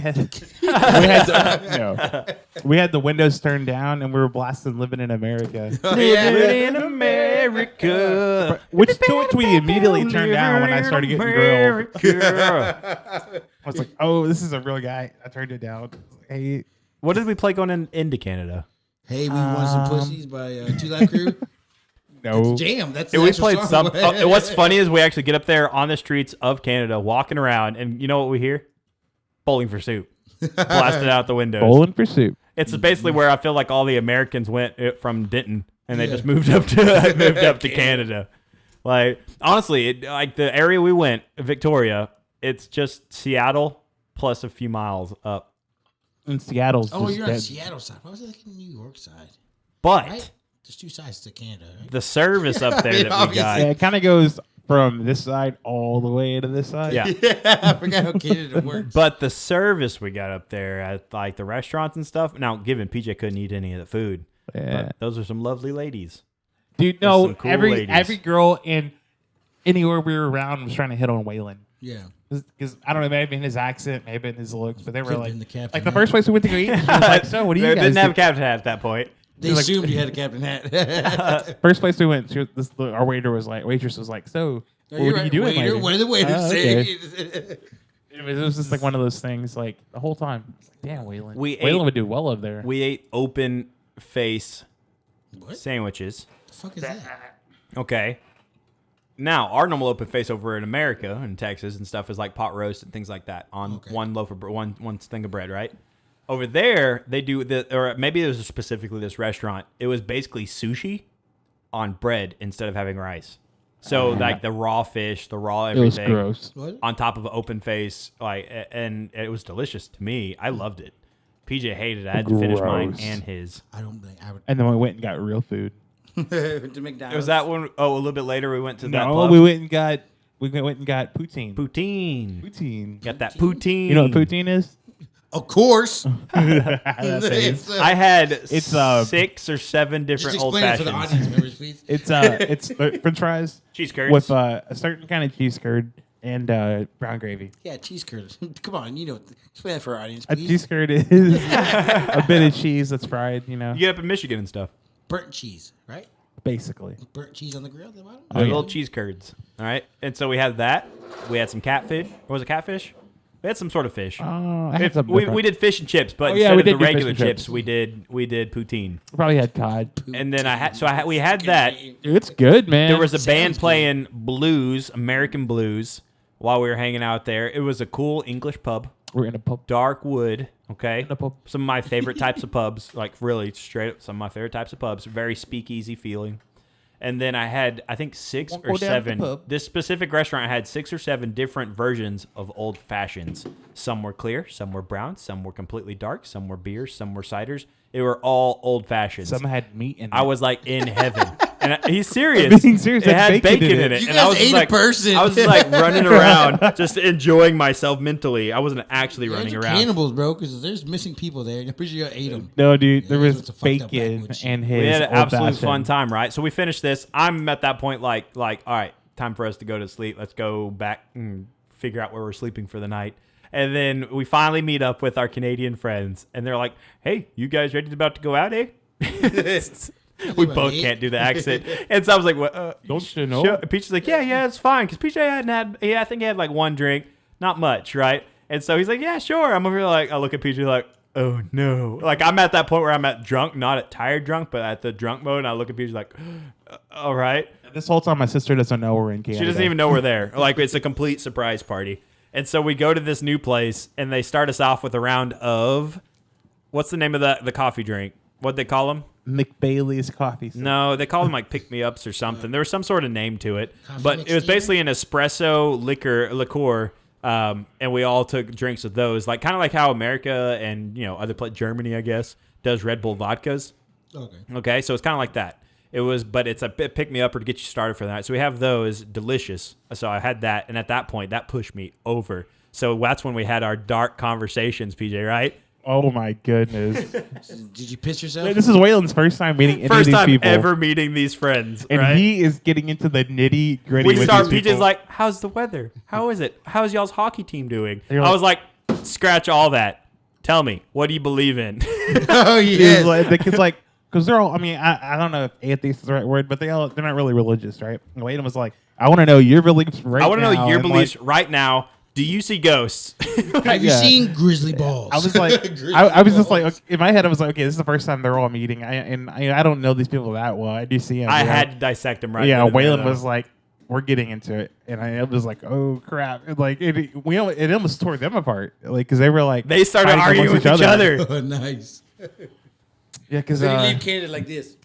had the windows turned down and we were blasting "Living in America," Living in America. which we immediately turned down when I started getting grilled. America. I was like, "Oh, this is a real guy." I turned it down. Hey, What did we play going into Canada? Hey, we want some pussies by Two Live Crew. no, Jam. That's Yeah, the we actual played song. some. What's funny is we actually get up there on the streets of Canada, walking around, and you know what we hear? Bowling for Soup, blasted out the windows. bowling for soup. It's basically where I feel like all the Americans went from Denton, and they just moved up to Canada. Like honestly, like the area we went, Victoria, it's just Seattle plus a few miles up. In Seattle's. Oh, just you're on the dead. Seattle side. Why was it like in New York side? But Right? There's two sides to Canada, right? the service up there that we Obviously. got, Yeah, it kind of goes from this side all the way to this side. yeah. I forgot how Canada works. But the service we got up there at like the restaurants and stuff. Now, given PJ couldn't eat any of the food, Yeah. but those are some lovely ladies. Dude, There's no, some cool every ladies. girl in anywhere we were around was trying to hit on Waylon. Yeah. Because I don't know, maybe in his accent, maybe in his looks, but they were Could've like, been the captain, like the huh? first place we went to go eat, she was like, "So, what do you They guys didn't have a do?" captain hat at that point. They like- assumed you had a captain hat. First place we went, our waitress was like, "So, what You're are you right. doing Waiter, later?" what did the waiter Oh, say? okay. It was just like one of those things, like the whole time. It's like, damn, Waylon. We Waylon ate- would do well over there. We ate open face What sandwiches. the fuck is that? Okay. Now, our normal open face over in America and Texas and stuff is like pot roast and things like that on Okay. one loaf of one thing of bread, right? Over there, they do or maybe it was specifically this restaurant. It was basically sushi on bread instead of having rice. So like the raw fish, the raw it was everything gross. What? on top of an open face, like, and it was delicious to me. I loved it. PJ hated it. I had to finish mine Gross. and his. I don't think I would. And then we went and got real food. To McDonald's. Was that one? Oh, a little bit later we went to that No, pub. we went and got poutine. Poutine. Poutine. Got that poutine. You know what poutine is? Of course. That's it. It's, I had It's, 6 or 7 just different old explain it for the fashions. audience members, please. It's French fries Cheese curds. with a certain kind of cheese curd and brown gravy. Yeah, cheese curd. Come on, you know, explain that for our audience, A please. cheese curd is a bit of cheese that's fried. You know, You get up in Michigan and stuff. Burnt cheese, right? basically. Burnt cheese on the grill at the bottom. Oh, The yeah. little cheese curds. All right. And so we had that. We had some catfish. Or was it catfish? We had some sort of fish. I had If- something we different. did fish and chips, but Oh, yeah, instead we of the did do fish regular and chips, chips. we did poutine. Probably had cod. And then we had that. Dude, it's good, man. There was a band Sounds good. playing blues, American blues, while we were hanging out there. It was a cool English pub, We're in a pub. dark wood. Okay, In a pub. some of my favorite types of pubs, like really straight up, some of my favorite types of pubs. Very speakeasy feeling. And then I had, I think, 6 Won't or go down to the 7. pub. This specific restaurant had 6 or 7 different versions of old fashions. Some were clear, some were brown, some were completely dark, some were beers, some were ciders. They were all old fashions. Some had meat in it. I was like in heaven, and he's serious. Being serious, it that's had bacon bacon in in it. it, You and I guys was just ate a like, person. I was just like running around, just enjoying myself mentally. I wasn't actually You guys running are around. cannibals, bro, because there's missing people there. And I'm pretty sure you ate them. No, dude, there that's was what's a fucked up bacon backwoods shit. and his. We had an absolute old-fashioned. fun time, right? So we finished this. I'm at that point, like, all right, time for us to go to sleep. Let's go back and figure out where we're sleeping for the night. And then we finally meet up with our Canadian friends, and they're like, "Hey, you guys ready about to go out, eh?" We What, both me? can't do the accent, and so I was like, "What? Don't you know?" Sure. Peach is like, yeah, it's fine, because PJ I think he had like one drink, not much, right? And so he's like, yeah, sure. I'm over here like, I look at PJ like, oh no, like I'm at that point where I'm at drunk, not at tired drunk, but at the drunk mode, and I look at PJ like, all right. This whole time, my sister doesn't know we're in Canada. She doesn't even know we're there. Like it's a complete surprise party. And so we go to this new place, and they start us off with a round of, what's the name of the coffee drink? What'd they call them? McBailey's coffee. No, they call them like pick me ups or something. There was some sort of name to it, Coffee but mix it was steamer? basically an espresso liqueur, and we all took drinks of those, like kind of like how America and other Germany, I guess, does Red Bull vodkas. Okay. Okay, so it's kind of like that. But it's a pick me up or to get you started for the night. So we have those, delicious. So I had that, and at that point, that pushed me over. So that's when we had our dark conversations, PJ, right? Oh my goodness! Did you piss yourself? This is Waylon's first time meeting any of First these time people, ever meeting these friends, and right? he is getting into the nitty gritty. We with start. these PJ's people. like, "How's the weather? How is it? How's y'all's hockey team doing?" You're I like- was like, "Scratch all that. Tell me, what do you believe in?" Oh He was yes. like, because like, because they're all. I mean, I don't know if atheist is the right word, but they're not really religious, right? And Waylon was like, I want to know your beliefs right I want to now. know your and, beliefs like, right now. Do you see ghosts? Have you Yeah. seen Grizzly Balls? I was like, Grizzly I was just Balls. like, okay, in my head, I was like, okay, this is the first time they're all meeting. I don't know these people that well. I do see them. I you know? had to dissect them right. Yeah, then and there, Waylon though. was like, we're getting into it, and I was like, oh crap! And, like it almost tore them apart, like because they were like They started fighting arguing amongst with each other. Oh, nice. Yeah, because So you leave Canada like this.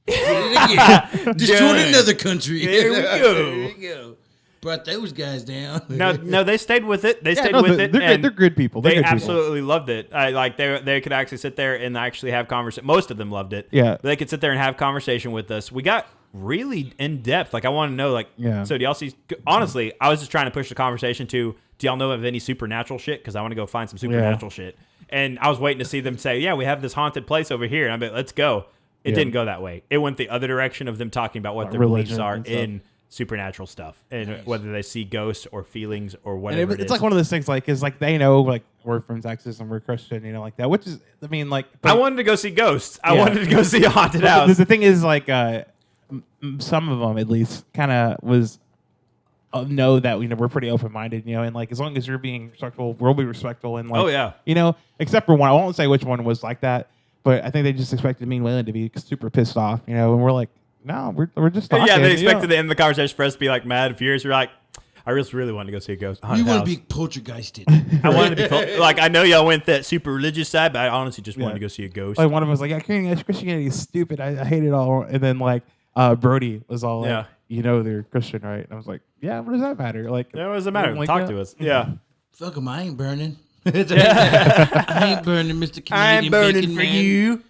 Did it again. Destroyed Done. another country. There we go. There we go. Brought those guys down. No, they stayed with it. They stayed no, with they're, it. they're good. and They're good people. They're They good people. absolutely loved it. They could actually sit there and actually have conversation. Most of them loved it. Yeah. They could sit there and have conversation with us. We got really in depth. Like I want to know, like, Yeah. so do y'all see? Honestly, I was just trying to push the conversation to, do y'all know of any supernatural shit? Because I want to go find some supernatural shit. And I was waiting to see them say, yeah, we have this haunted place over here. And I'm like, let's go. It Yeah. didn't go that way. It went the other direction of them talking about what Like their beliefs religion are and stuff. in supernatural stuff, and Nice. whether they see ghosts or feelings or And whatever. it's like one of those things, like, is like they know, like, we're from Texas and we're Christian, like that. Which is, I mean, like, I wanted to go see ghosts. I Yeah. wanted to go see a haunted But house. the thing is, like, some of them at least kind of was know that we're pretty open minded, and like as long as you're being respectful, we'll be respectful, and like, Oh, yeah. except for one. I won't say which one was like that, but I think they just expected me and Waylon to be super pissed off, and we're like, no, we're just talking. Yeah, they you expected know? the end of the conversation for us to be like mad, furious. We're like, I just really wanted to go see a ghost. We haunted want house. to be poltergeisted. I wanted to be like, I know y'all went that super religious side, but I honestly just wanted Yeah. to go see a ghost. Like one of them was like, yeah, Christianity is stupid. I hate it all. And then like Brody was all like, they're Christian, right? And I was like, yeah, what does that matter? Like, Yeah, what does it matter? like, Talk yeah. to us. Yeah. Fuck 'em, I ain't burning. I ain't burning, Mr. Canadian I'm burning bacon for man. you.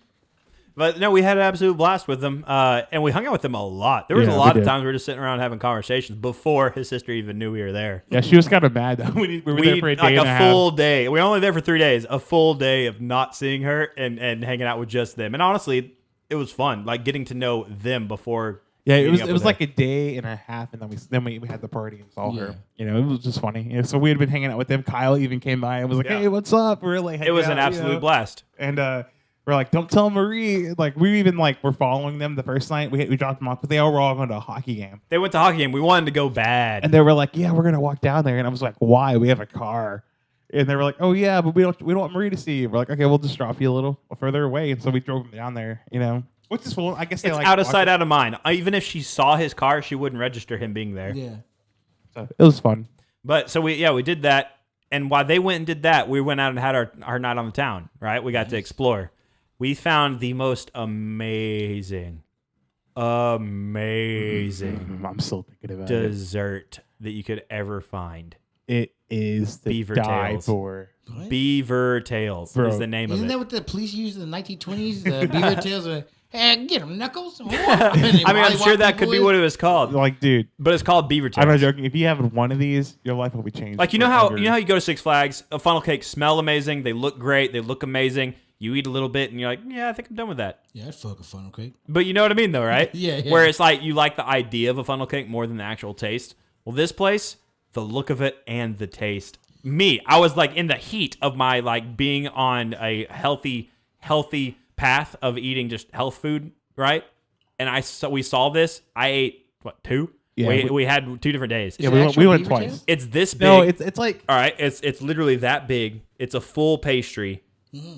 But no, we had an absolute blast with them, and we hung out with them a lot. There was Yeah, a lot we of did. times we were just sitting around having conversations before his sister even knew we were there. Yeah, she was kind of mad though. We were there for a day like and a a half. full day. We were only there for 3 days. A full day of not seeing her and hanging out with just them. And honestly, it was fun, like getting to know them before. Yeah, it meeting was up it was with like her. a day and a half, and then we had the party and saw her. Yeah. It was just funny. So we had been hanging out with them. Kyle even came by and was like, Yeah. "Hey, what's up?" We were like, It was hanging an out, absolute blast. And we're like, "Don't tell Marie." Like we even like were following them the first night. We dropped them off, but they all were all going to a hockey game, They went to hockey game. We wanted to go bad. and they were like, "Yeah, we're gonna walk down there." And I was like, "Why? We have a car." And they were like, "Oh yeah, but we don't want Marie to see you." We're like, "Okay, we'll just drop you a little further away." And so we drove them down there. Which is cool. I guess they It's like out of walking- sight, out of mind. Even if she saw his car, she wouldn't register him being there. Yeah. So it was fun. But so we did that. And while they went and did that, we went out and had our night on the town, right? We got to explore. We found the most amazing I'm still thinking about it. dessert that you could ever find. It is the Beaver die tails. for. What? Beaver Tails Bro. is the name Isn't of that it. what the police used in the 1920s? The beaver tails are, hey, get them, Knuckles. I mean, I'm sure that could be what it was called, Like, dude, but it's called Beaver Tails. I'm not joking. If you have one of these, your life will be changed. Like you know how forever. you go to Six Flags, a funnel cake smell amazing, they look great, they look amazing. You eat a little bit and you're like, yeah, I think I'm done with that. Yeah, I'd fuck a funnel cake. But you know what I mean, though, right? Yeah. Where it's like you like the idea of a funnel cake more than the actual taste. Well, this place, the look of it and the taste. I was like in the heat of my like being on a healthy path of eating just health food, right? And we saw this. I ate what, 2? Yeah, we had 2 different days. Yeah, Is it we went actual beaver twice. tails? It's this big. No, it's like All right, it's literally that big. It's a full pastry,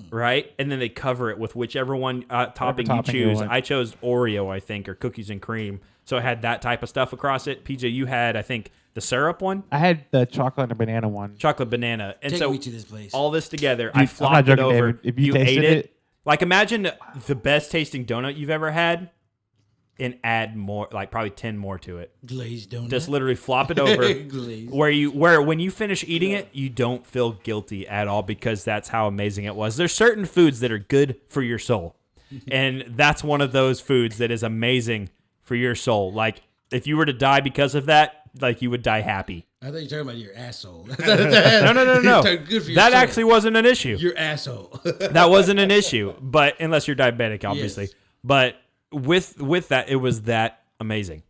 right? And then they cover it with whichever one topping you topping you choose. want. I chose Oreo, I think, or cookies and cream. So I had that type of stuff across it. PJ, you had, I think, the syrup one, I had the chocolate and banana one. chocolate banana, and Take so me to this place. all this together, I I'm not flopped it joking, over. David. If you tasted ate it. it, Like, imagine the best tasting donut you've ever had, and add more, like probably 10 more to it. Glazed donut. Just literally flop it over, Glazed. where when you finish eating it, you don't feel guilty at all because that's how amazing it was. There's certain foods that are good for your soul, and that's one of those foods that is amazing for your soul. Like, if you were to die because of that, like, you would die happy. I thought you were talking about your asshole. No. Good for your That soul. actually wasn't an issue. Your asshole. That wasn't an issue, but unless you're diabetic, obviously. Yes. But with that, it was that amazing.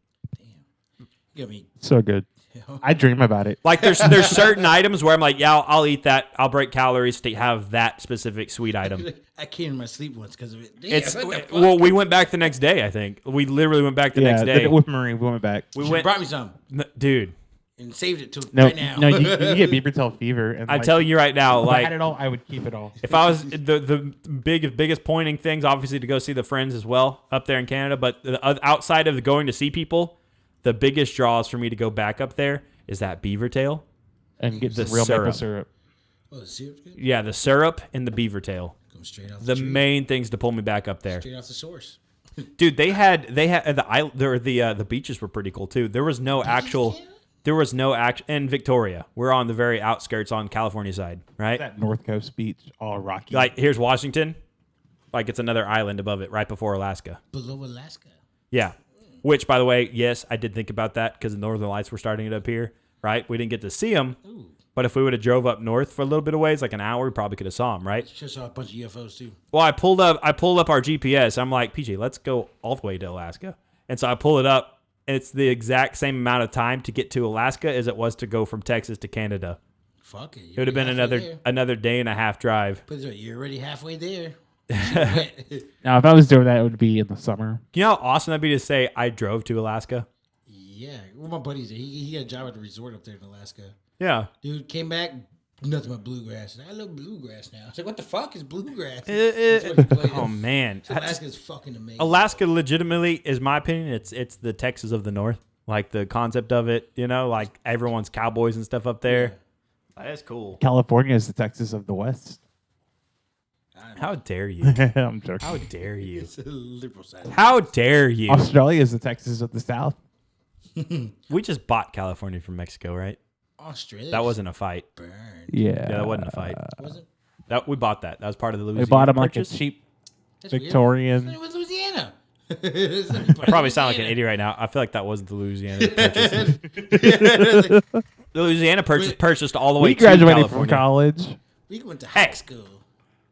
You got me. So good. I dream about it. Like, there's certain items where I'm like, yeah, I'll eat that. I'll break calories to have that specific sweet item. I came in my sleep once because of it. Damn, It's what the fuck? well, we went back the next day. I think we literally went back the next day. With Marie, we went back. We You went, brought me some dude. and saved it till No, right now. no, you get beaver tail fever. And I tell you right now, if I had like, it all, I would keep it all. if I was the biggest pointing things, obviously to go see the friends as well up there in Canada, but outside of going to see people, the biggest draws for me to go back up there is that beaver tail. And get the some real maple syrup. syrup. Oh, the syrup's good? Yeah, the syrup and the beaver tail. Come straight off The tree. main things to pull me back up there. Straight off the source. Dude, the beaches were pretty cool too. There was no actual in Victoria. We're on the very outskirts on California side, right? That North Coast beach, all rocky. Like, here's Washington. Like, it's another island above it, right before Alaska. Below Alaska. Yeah. Which, by the way, yes, I did think about that because the Northern Lights were starting it up here, right? We didn't get to see them, but if we would have drove up north for a little bit of ways, like an hour, we probably could have saw them, right? Just saw a bunch of UFOs too. Well, I pulled up our GPS. I'm like, PJ, let's go all the way to Alaska. And so I pull it up, and it's the exact same amount of time to get to Alaska as it was to go from Texas to Canada. Fuck it. It would have been another day and a half drive. But you're already halfway there. Now, if I was doing that, it would be in the summer. You know how awesome that'd be to say I drove to Alaska? Yeah. Well, my buddy's there. He got a job at the resort up there in Alaska. Yeah. Dude came back, nothing but bluegrass. I love bluegrass now. I was like, what the fuck is bluegrass? Oh, man. So Alaska's fucking amazing. Alaska legitimately, is my opinion, it's the Texas of the North. Like, the concept of it, you know, like everyone's cowboys and stuff up there. That's cool. California is the Texas of the West. How dare you? I'm joking. How dare you? It's a liberal side. How dare you? Australia is the Texas of the South. We just bought California from Mexico, right? Australia. That wasn't a fight. burned. Yeah. Yeah, that wasn't a fight. Was it? That we bought that. That was part of the Louisiana We bought them like a purchase. cheap That's weird. Victorian. It was Louisiana. I probably sound like an idiot right now. I feel like that wasn't the Louisiana purchase. The Louisiana purchase purchased all the way We to graduated from California. college. We went to high school.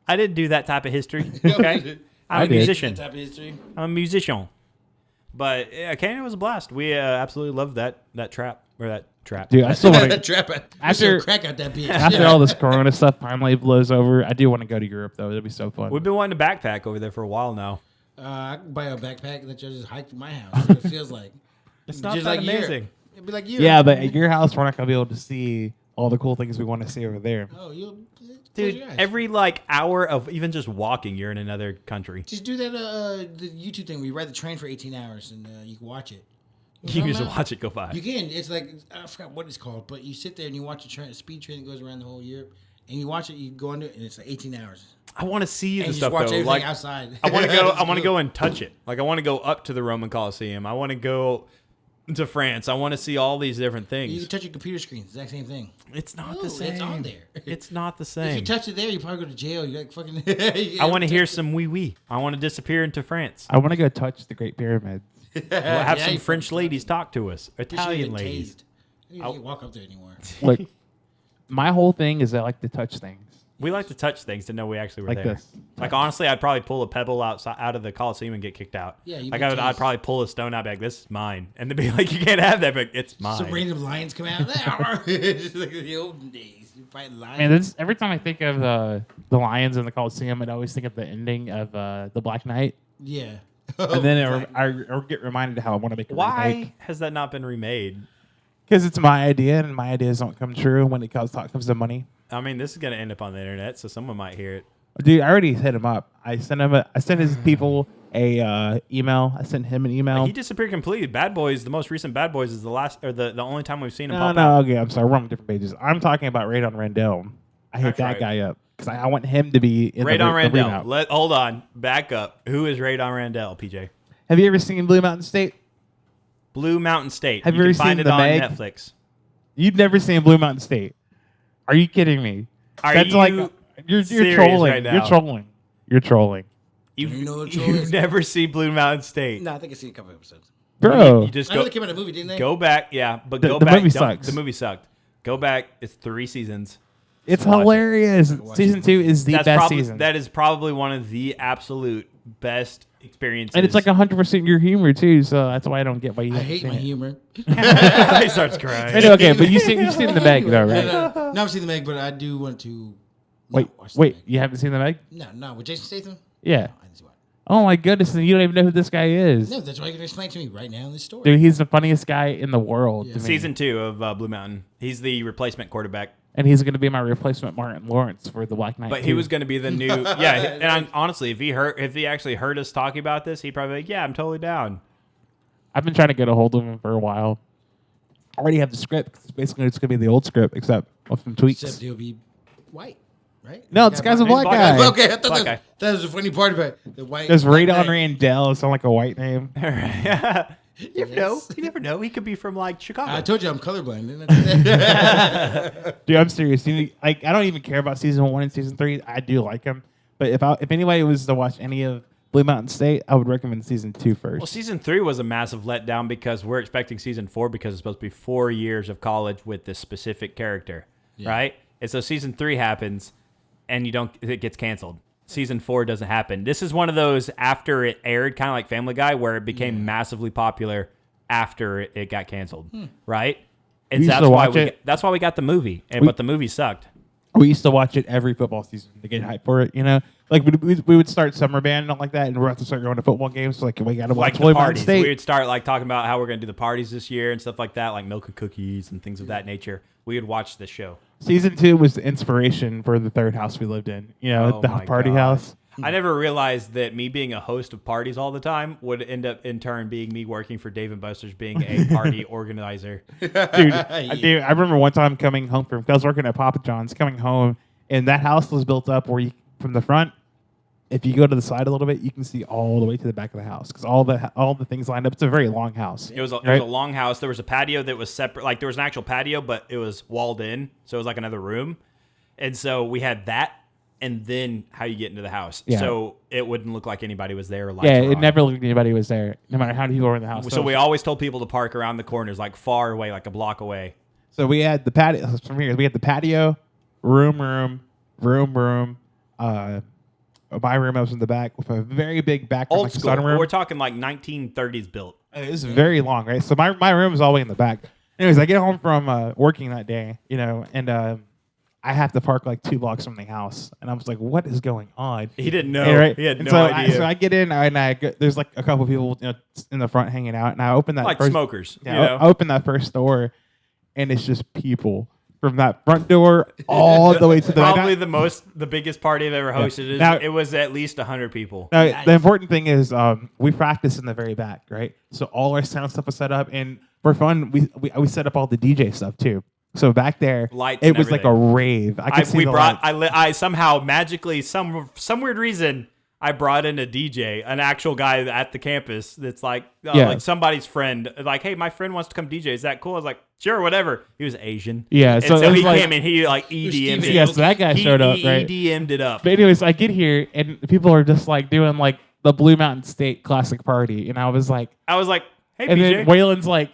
I didn't do that type of history. Okay, I'm I a did. musician. Type of history. I'm a musician. But yeah, Canada was a blast. We absolutely loved that trap or that trap. Dude, I still want That to. trap. After- Crack out that bitch. After all this Corona stuff finally blows over, I do want to go to Europe though. It'd be so fun. We've been wanting to backpack over there for a while now. I can buy a backpack that you just hike to my house. That's what it feels like. It's not Just that like Europe. amazing. It'd be like you. Yeah, but at your house, we're not gonna be able to see all the cool things we want to see over there. Oh, you'll. Dude, every like hour of even just walking, you're in another country. Just do that the YouTube thing where you ride the train for 18 hours and you can watch it. You can just watch it go by. You can. It's like I forgot what it's called, but you sit there and you watch a train, a speed train that goes around the whole Europe, and you watch it. You go under it, and it's like 18 hours. I want to see And the you just stuff watch though. everything Like outside. I want to go. It's I want to cool. go and touch it. Like I want to go up to the Roman Colosseum. I want to go to France. I want to see all these different You things. can touch your computer screen. It's the exact same thing. It's not No, the same. it's on there. It's not the If same. you touch it there, you probably go to jail. You like fucking. I want to hear some wee wee. I want to disappear into France. I want to go touch the Great Pyramids. We'll have some you French ladies talk to us. You should've Italian been ladies. tased. You can't walk up there anymore. Look, my whole thing is I like to touch things. We like to touch things to know we actually were Like there. this. Like honestly, I'd probably pull a pebble out of the Coliseum and get kicked out. Yeah, you'd like be I'd tased. probably pull a stone out, be like, "This is mine," and they'd be like, "You can't have that," but it's mine. Some random lions come out. Just like the olden days. You fight lions. Man, this, every time I think of the lions in the Coliseum, I always think of the ending of the Black Knight, Yeah. and then I get reminded how I want to make a Why remake. has that not been remade? Because it's my idea, and my ideas don't come true when it comes to money. I mean, this is gonna end up on the internet, so someone might hear it. Dude, I already hit him up. I sent his people a email. I sent him an email. He disappeared completely. Bad Boys, the most recent Bad Boys, is the only time we've seen him No, pop no, out. okay, I'm sorry. We're on different pages. I'm talking about Radon Rendell. I hit That's that right. guy up. because I want him to be in Radon the Randall. remount. Hold on. Back up. Who is Radon Randall, PJ? Have you ever seen Blue Mountain State? Blue Mountain State. Have you can ever find seen it The on Meg? Netflix. You've never seen Blue Mountain State? Are you kidding me? Are That's you like you're serious trolling. right now? You're trolling. You're trolling, You know what troll You've is? never seen Blue Mountain State. No, I think I've seen a couple episodes. bro. You just I know go, they came out of a movie, didn't they? go back. Yeah, but The- go the back. movie Don't- sucks. The movie sucked. Go back. It's 3 seasons. It's Watch it. hilarious. Watch Season it. 2 is the best probably, season, That is probably one of the absolute best experiences. and it's like 100% your humor too. So that's why I don't get why you. I haven't hate seen my it. humor. he starts crying. I know, okay, but you've seen the Meg though, right? No, I've seen the Meg, but I do want to. Wait, watch the wait, Meg. you haven't seen the Meg? No, with Jason Statham. Yeah. No, I didn't see it. Oh my goodness, and you don't even know who this guy is. No, that's why you can explain to me right now in this story. Dude, he's the funniest guy in the world. Yeah. To me. Season 2 of Blue Mountain. He's the replacement quarterback. And he's going to be my replacement Martin Lawrence for the Black Knight. But he 2. was going to be the new, yeah. And honestly, if he actually heard us talking about this, he'd probably be like, yeah, I'm totally down. I've been trying to get a hold of him for a while. I already have the script. 'Cause basically, it's going to be the old script, except with some tweaks. Except he'll be white, right? No, this guy's a black black guy. guy. Okay, I thought Black that, guy. that was a funny part about it. The white. Does black Radon guy. Randall sound like a white name? You never know. You never know. He could be from like Chicago. I told you I'm colorblind. Didn't I do that? Dude, I'm serious. I don't even care about season 1 and season 3. I do like them. But if anybody was to watch any of Blue Mountain State, I would recommend season 2 first. Well, season 3 was a massive letdown because we're expecting season 4 because it's supposed to be 4 years of college with this specific character, right? And so season 3 happens, and it gets canceled. Season 4 doesn't happen. This is one of those after it aired, kind of like Family Guy, where it became massively popular after it got canceled, right? And used that's to why watch it. that's why we got the movie, but the movie sucked. We used to watch it every football season to get hyped for it, you know? Like, we would start summer band and all like that, and we're about to start going to football games. So, like, we got to watch Like Blue the Mountain parties, State. we would start like talking about how we're going to do the parties this year and stuff like that, like milk and cookies and things of that nature. We would watch the show. Season 2 was the inspiration for the third house we lived in, you know, Oh the my party God. house. I never realized that me being a host of parties all the time would end up in turn being me working for Dave & Buster's being a party organizer. Dude, I remember one time coming home because I was working at Papa John's, coming home, and that house was built up where from the front, if you go to the side a little bit, you can see all the way to the back of the house because all the things lined up. It's a very long house. It was a right? long house. There was a patio that was separate. Like there was an actual patio, but it was walled in, so it was like another room. And so we had that, and then how you get into the house. Yeah. So it wouldn't look like anybody was there. Or lights Yeah, were it on. never looked like anybody was there, no matter how many people were in the house. So we always told people to park around the corners, like far away, like a block away. So we had the patio from here. We had the patio, room, my room was in the back with a very big back room, Old like a school. sunroom. We're talking like 1930s built. It was very long, right? So my room was all the way in the back. Anyways, I get home from working that day, you know, and I have to park like 2 blocks from the house, and I was like, "What is going on?" He didn't know. Yeah, right? He had And no so idea. so I get in, and there's like a couple people, you know, in the front hanging out, and I open that Like first, smokers. Yeah, you know? I open that first door, and it's just people from that front door all the way to the Probably back. the biggest party I've ever hosted. Is, Now- it was at least 100 people. Now, the important thing is we practice in the very back, right? So all our sound stuff was set up, and for fun, we set up all the DJ stuff too. So back there, Lights it and was like a everything. rave. I could see We the brought. lights. I somehow magically some weird reason I brought in a DJ, an actual guy at the campus. That's like Yeah. like somebody's friend. Like, hey, my friend wants to come DJ. Is that cool? I was like, sure, whatever. He was Asian. Yeah, and so so it was he like- came and he like EDM'd Steven it. Yeah, so that guy showed up, right? EDM'd it up. But anyways, I get here, and people are just like doing like the Blue Mountain State classic party, and I was like, I was like, hey, and PJ. then Waylon's like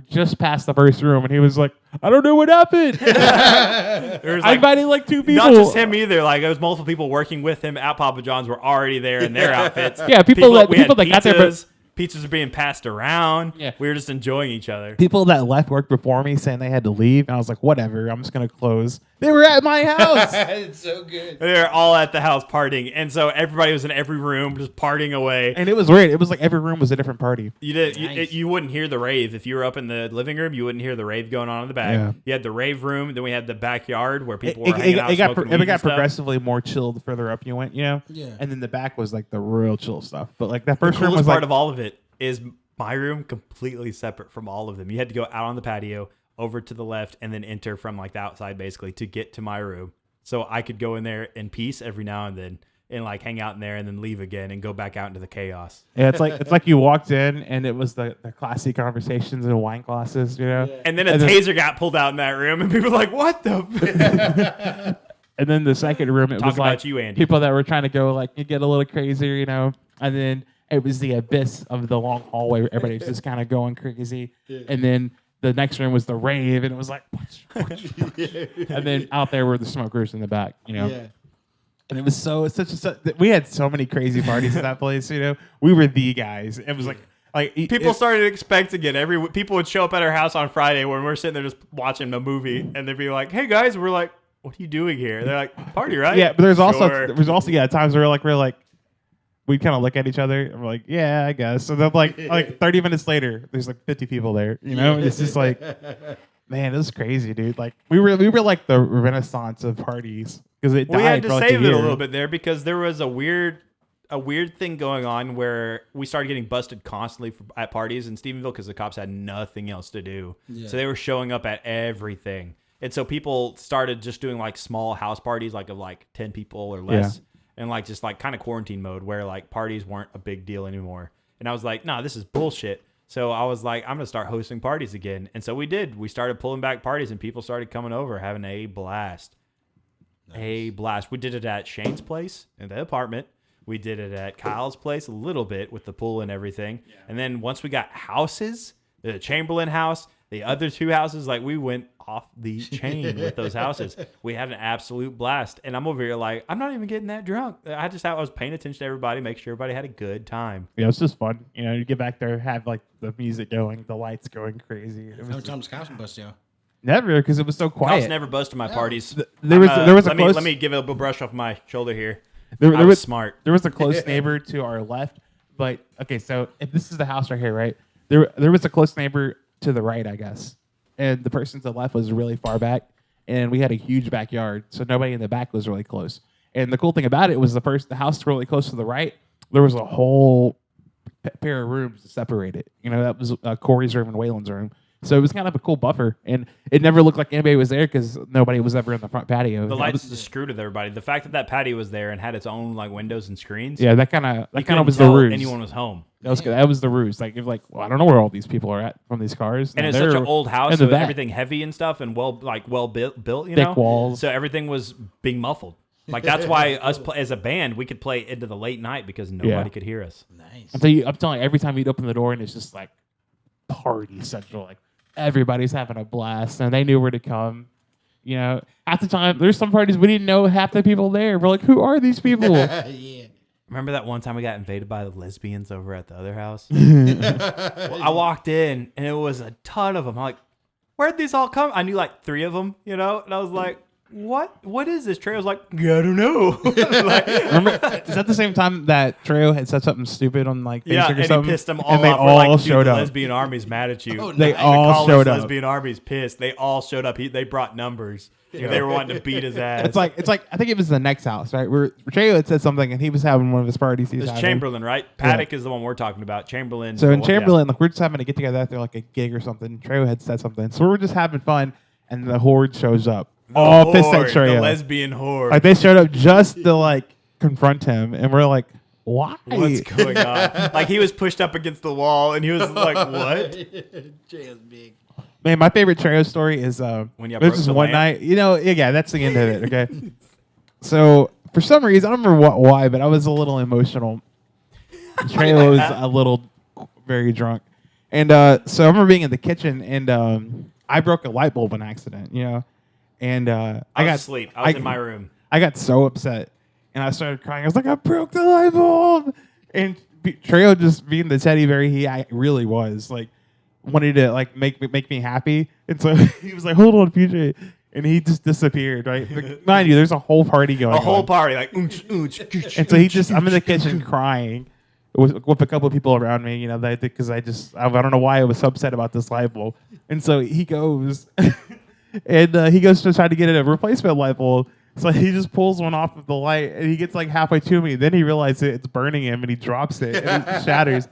just past the first room, and he was like, I don't know what happened. There was I like, invited like 2 people. not just him either. Like there was multiple people working with him at Papa John's were already there in their outfits. Yeah, people that we had got there, but- pizzas. Pizzas are being passed around. Yeah. We were just enjoying each other. People that left work before me saying they had to leave, and I was like, whatever, I'm just gonna close. They were at my house. It's so good. They were all at the house partying, and so everybody was in every room just partying away. And it was weird. It was like every room was a different party. Nice. You wouldn't hear the rave if you were up in the living room. You wouldn't hear the rave going on in the back. Yeah. You had the rave room, then we had the backyard where people It, were hanging out. it got smoking it weed got and stuff. progressively more chilled the further up you went, you know. Yeah. And then the back was like the real chill stuff. But like that The first room coolest was part like, of all of it is my room completely separate from all of them. You had to go out on the patio over to the left and then enter from like the outside basically to get to my room. so I could go in there in peace every now and then and like hang out in there and then leave again and go back out into the chaos. Yeah, it's like you walked in and it was the classy conversations in wine glasses, you know. And then a taser got pulled out in that room, and people were like, "What the?" And then the second room, it Talk was about like you, Andy. people that were trying to go like you get a little crazier, you know. And then it was the abyss of the long hallway where everybody was just kind of going crazy. And then the next room was the rave, and it was like, and then out there were the smokers in the back, you know. Yeah. And it was we had so many crazy parties at that place, you know. We were the guys. It was like People started expecting it. People would show up at our house on Friday when we're sitting there just watching a movie, and they'd be like, "Hey guys," we're like, "What are you doing here?" They're like, "Party, right?" Yeah, but there's Sure. also times where we're like we'd kind of look at each other and we're like, yeah, I guess. So then like 30 minutes later, there's like 50 people there, you know. It's just like, man, it was crazy, dude. Like we were like the Renaissance of parties because it died We had for to like save a it a year. little bit there because there was a weird thing going on where we started getting busted constantly at parties in Stephenville because the cops had nothing else to do. Yeah. So they were showing up at everything. And so people started just doing like small house parties, like of like 10 people or less. Yeah. And like just like kind of quarantine mode where like parties weren't a big deal anymore. And I was like, nah, this is bullshit. So I was like, I'm going to start hosting parties again. And so we did. We started pulling back parties and people started coming over, having a blast. Nice. A blast. We did it at Shane's place in the apartment. We did it at Kyle's place a little bit with the pool and everything. Yeah. And then once we got houses, the Chamberlain house, the other two houses, like we went off the chain with those houses. We had an absolute blast. And I'm over here like, I'm not even getting that drunk. I was paying attention to everybody, make sure everybody had a good time. Yeah, it was just fun. You know, you get back there, have like the music going, the lights going crazy. It was How many times cops bust you? never, because it was so Cops quiet. never busted my parties. There was a close. Let me give a brush off my shoulder here. There I was smart. There was a close neighbor to our left, but okay. So if this is the house right here, right? There was a close neighbor to the right, I guess, and the person to the left was really far back, and we had a huge backyard, so nobody in the back was really close. And the cool thing about it was the house really close to the right. There was a whole pair of rooms to separate it. You know, that was Corey's room and Waylon's room. So it was kind of a cool buffer, and it never looked like anybody was there because nobody was ever in the front patio. The lights just screwed with everybody. The fact that patio was there and had its own like windows and screens. Yeah, that kind of was the tell ruse. anyone was home. That was the ruse. Like, if well, I don't know where all these people are at from these cars. And No, it's they're such an old house, in the so back. everything heavy and stuff, and well built, you Thick know, walls. So everything was being muffled. Like that's why as a band we could play into the late night because nobody could hear us. Nice. I'm telling you, every time you'd open the door and it's just like party central. Like everybody's having a blast, and they knew where to come. You know, at the time, there's some parties we didn't know half the people there. We're like, who are these people? Yeah. Remember that one time we got invaded by the lesbians over at the other house? Well, I walked in and it was a ton of them. I'm like, where'd these all come? I knew like 3 of them, you know, and I was like, what is this? Trey was like, I don't know. Like, Remember, is that the same time that Treo had said something stupid on like Facebook yeah, or and he something? pissed them all and they off. We're all like, dude, showed the up. lesbian army's mad at you. Oh, They nice. all showed up. Lesbian army's pissed. They all showed up. They brought numbers. They were wanting to beat his ass. It's like I think it was the next house, right? Where Treo had said something and he was having one of his parties. He was It's having. Chamberlain, right? Paddock is the one we're talking about. Chamberlain. So in yeah. Chamberlain, like we're just having to get together after like a gig or something. Treo had said something, so we were just having fun, and the horde shows up, all pissed at Horde, Treo. the lesbian horde. Like they showed up just to like confront him, and we're like, why? What's going on? Like he was pushed up against the wall, and he was like, "What?" Trey's big. Man, my favorite Treo story is When y'all there's broke this the one lamp? night. You know, yeah, that's the end of it. Okay. So for some reason, I don't remember why, but I was a little emotional. Treo was a little very drunk, and so I remember being in the kitchen, and I broke a light bulb on accident. You know, and I was asleep. I was in my room. I got so upset, and I started crying. I was like, I broke the light bulb, and Treo, just being the teddy bear I really was, like, wanted to like make me happy, and so he was like, "Hold on, PJ," and he just disappeared. Right, but mind you, there's a whole party going. A whole on. party, like, ooch. And so I'm in the kitchen crying with a couple of people around me, you know, because I don't know why I was so upset about this light bulb. And so he goes, and he goes to try to get a replacement light bulb. So he just pulls one off of the light, and he gets like halfway to me. Then he realizes it's burning him, and he drops it, and it shatters.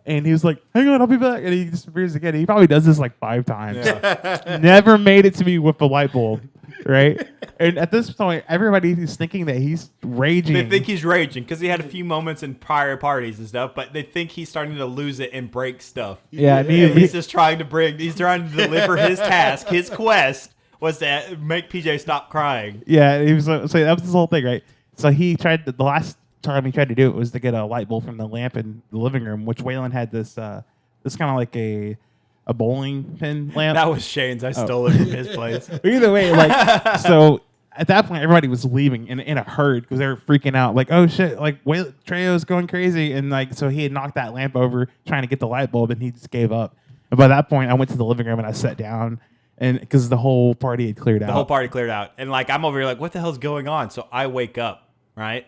And he was like, "Hang on, I'll be back." And he disappears again. He probably does this like 5 times. Yeah. Never made it to me with the light bulb. right? And at this point, everybody is thinking that he's raging. They think he's raging because he had a few moments in prior parties and stuff, but they think he's starting to lose it and break stuff. yeah, and And he's just trying to deliver his task. His quest was to make PJ stop crying. yeah, he was so that was his whole thing, right? So he tried the last time he tried to do it was to get a light bulb from the lamp in the living room, which Waylon had this kind of like a bowling pin lamp. That was Shane's. I stole it from his place. But either way, like, so at that point, everybody was leaving in a herd because they were freaking out. Like, oh shit, like Trejo's going crazy, and like, so he had knocked that lamp over trying to get the light bulb, and he just gave up. And by that point, I went to the living room and I sat down, and because the whole party had cleared out. The whole party cleared out. And like, I'm over here like, what the hell's going on? So I wake up, right?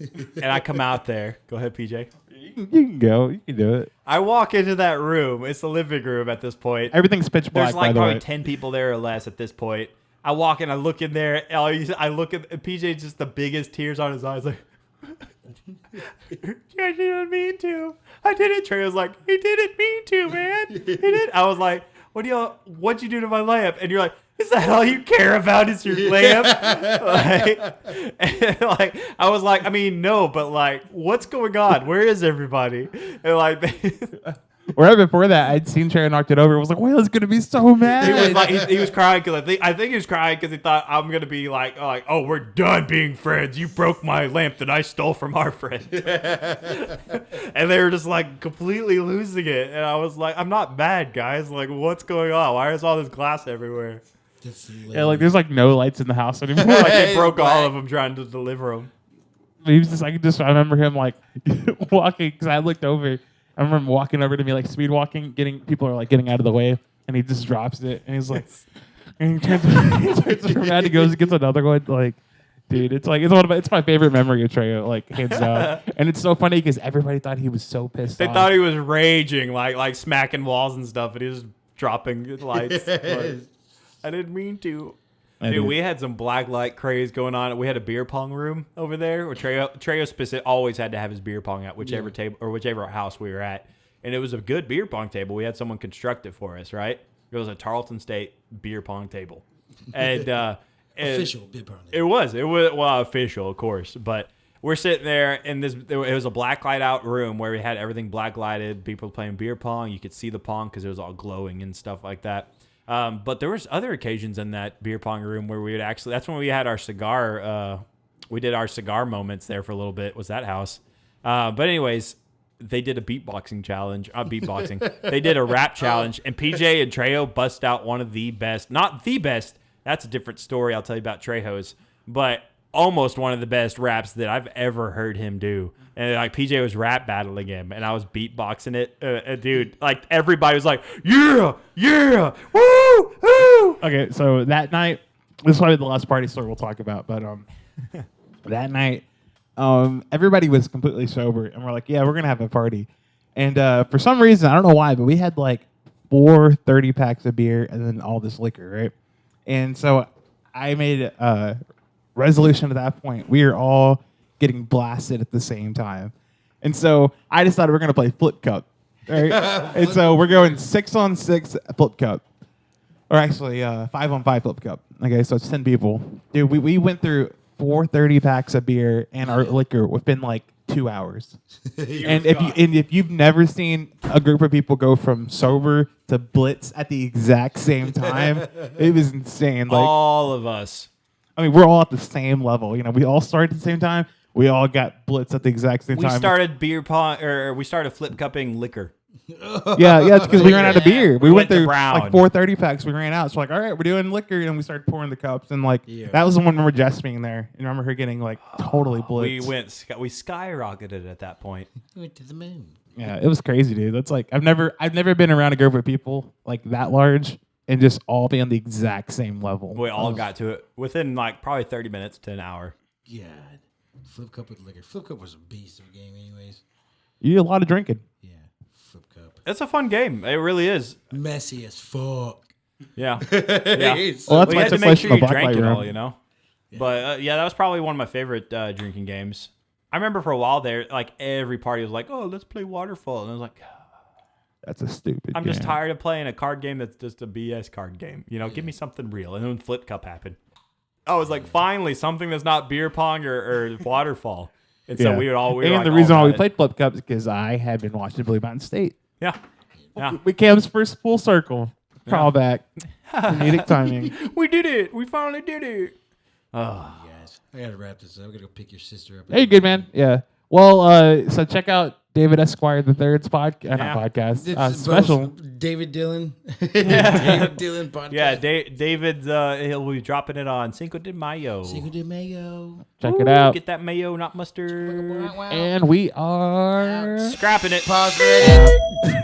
And I come out there. Go ahead, PJ. You can go. You can do it. I walk into that room. It's the living room at this point. Everything's pitch black. There's like by the probably way. 10 people there or less at this point. I walk in, I look in there, and I look at PJ, just the biggest tears on his eyes, like, I didn't mean to. I didn't. Trey was like, he didn't mean to, man. He did. I was like, what'd you do to my lamp? And you're like, is that all you care about is your lamp? like, I was like, I mean, no, but like, what's going on? Where is everybody? And like, Right before that, I'd seen Trey knocked it over. I was like, Waylon's gonna be so mad. he was like, he was crying because I think he was crying because he thought I'm gonna be like, oh, we're done being friends. You broke my lamp that I stole from our friend, and they were just like completely losing it. And I was like, I'm not mad, guys. Like, what's going on? Why is all this glass everywhere? Yeah, like there's like no lights in the house anymore. Like Like, they broke all of them trying to deliver them. he was just, I remember him like walking because I looked over. I remember him walking over to me like speed walking, people are like getting out of the way, and he just drops it, and he's like, and he turns around, he goes and gets another one. Like, dude, it's my favorite memory of Trey, like hands down. And it's so funny because everybody thought he was so pissed They off. thought he was raging, like smacking walls and stuff, and he was dropping lights. Like, I didn't mean to. Dude, we had some black light craze going on. We had a beer pong room over there where Trejo specific always had to have his beer pong at whichever table or whichever house we were at. And it was a good beer pong table. We had someone construct it for us, right? It was a Tarleton State beer pong table. And Official beer pong. it was well official, of course, but we're sitting there in it was a black light out room where we had everything black lighted, people playing beer pong. You could see the pong because it was all glowing and stuff like that. But there was other occasions in that beer pong room where we would actually, that's when we had our cigar, we did our cigar moments there for a little bit, was that house. But anyways, they did a beatboxing challenge, they did a rap challenge, and PJ and Trejo bust out one of the best, not the best, that's a different story I'll tell you about Trejo's, but almost one of the best raps that I've ever heard him do. And like PJ was rap battling him, and I was beatboxing it. Dude, like everybody was like, yeah, woo, woo. Okay, so that night, this is probably the last party story we'll talk about, but that night, everybody was completely sober, and we're like, yeah, we're gonna have a party. And for some reason, I don't know why, but we had like 4 30-packs of beer and then all this liquor, right? And so I made a resolution at that point. We are all getting blasted at the same time. And so I decided we're going to play Flip Cup. Right? And so we're going 6-on-6 Flip Cup. Or actually, 5-on-5 Flip Cup. Okay, so it's 10 people. Dude, we went through 4 30-packs of beer and our liquor within like 2 hours. And if you've never seen a group of people go from sober to blitz at the exact same time, it was insane. Like, All of us. I mean, we're all at the same level. You know, we all started at the same time. We all got blitz at the exact same We time. started beer pong, or we started flip cupping liquor. Yeah, it's because we ran out of beer. We went went to through Brown. like 4 30-packs. We ran out. So like, all right, we're doing liquor, and we started pouring the cups. And like, Yeah. that was the one where Jess being there. And I remember her getting like totally blitzed. We skyrocketed at that point. We went to the moon. Yeah, it was crazy, dude. That's like I've never been around a group of people like that large and just all be on the exact same level. We all got to it within like probably 30 minutes to an hour. God. Flip Cup with liquor. Flip Cup was a beast of a game anyways. You did a lot of drinking. Yeah. Flip Cup. It's a fun game. It really is. Messy as fuck. Yeah. Yeah. Well, that's We why had I to took make place sure from you the black drank light it room. all, you know? But yeah, that was probably one of my favorite drinking games. I remember for a while there, like every party was like, oh, let's play Waterfall. And I was like, That's a stupid I'm just game. tired of playing a card game that's just a BS card game. You know, give me something real. And then Flip Cup happened. I was like, finally, something that's not beer pong or waterfall. And so we were and like, the reason why we played Flip Cup is because I had been watching Blue Mountain State. Yeah. Yeah. We Cam's first full circle callback. Comedic timing. We did it. We finally did it. Oh. Guys, I gotta wrap this up. I gotta go pick your sister up. Hey, good man. Yeah. Well, so check out David Esquire the Third's podcast. Not podcast. It's Special. David Dillon. David Dillon podcast. Yeah, David's he'll be dropping it on Cinco de Mayo. Cinco de Mayo. Check it out. Get that mayo, not mustard. And we are Scrapping it. Pause for edit.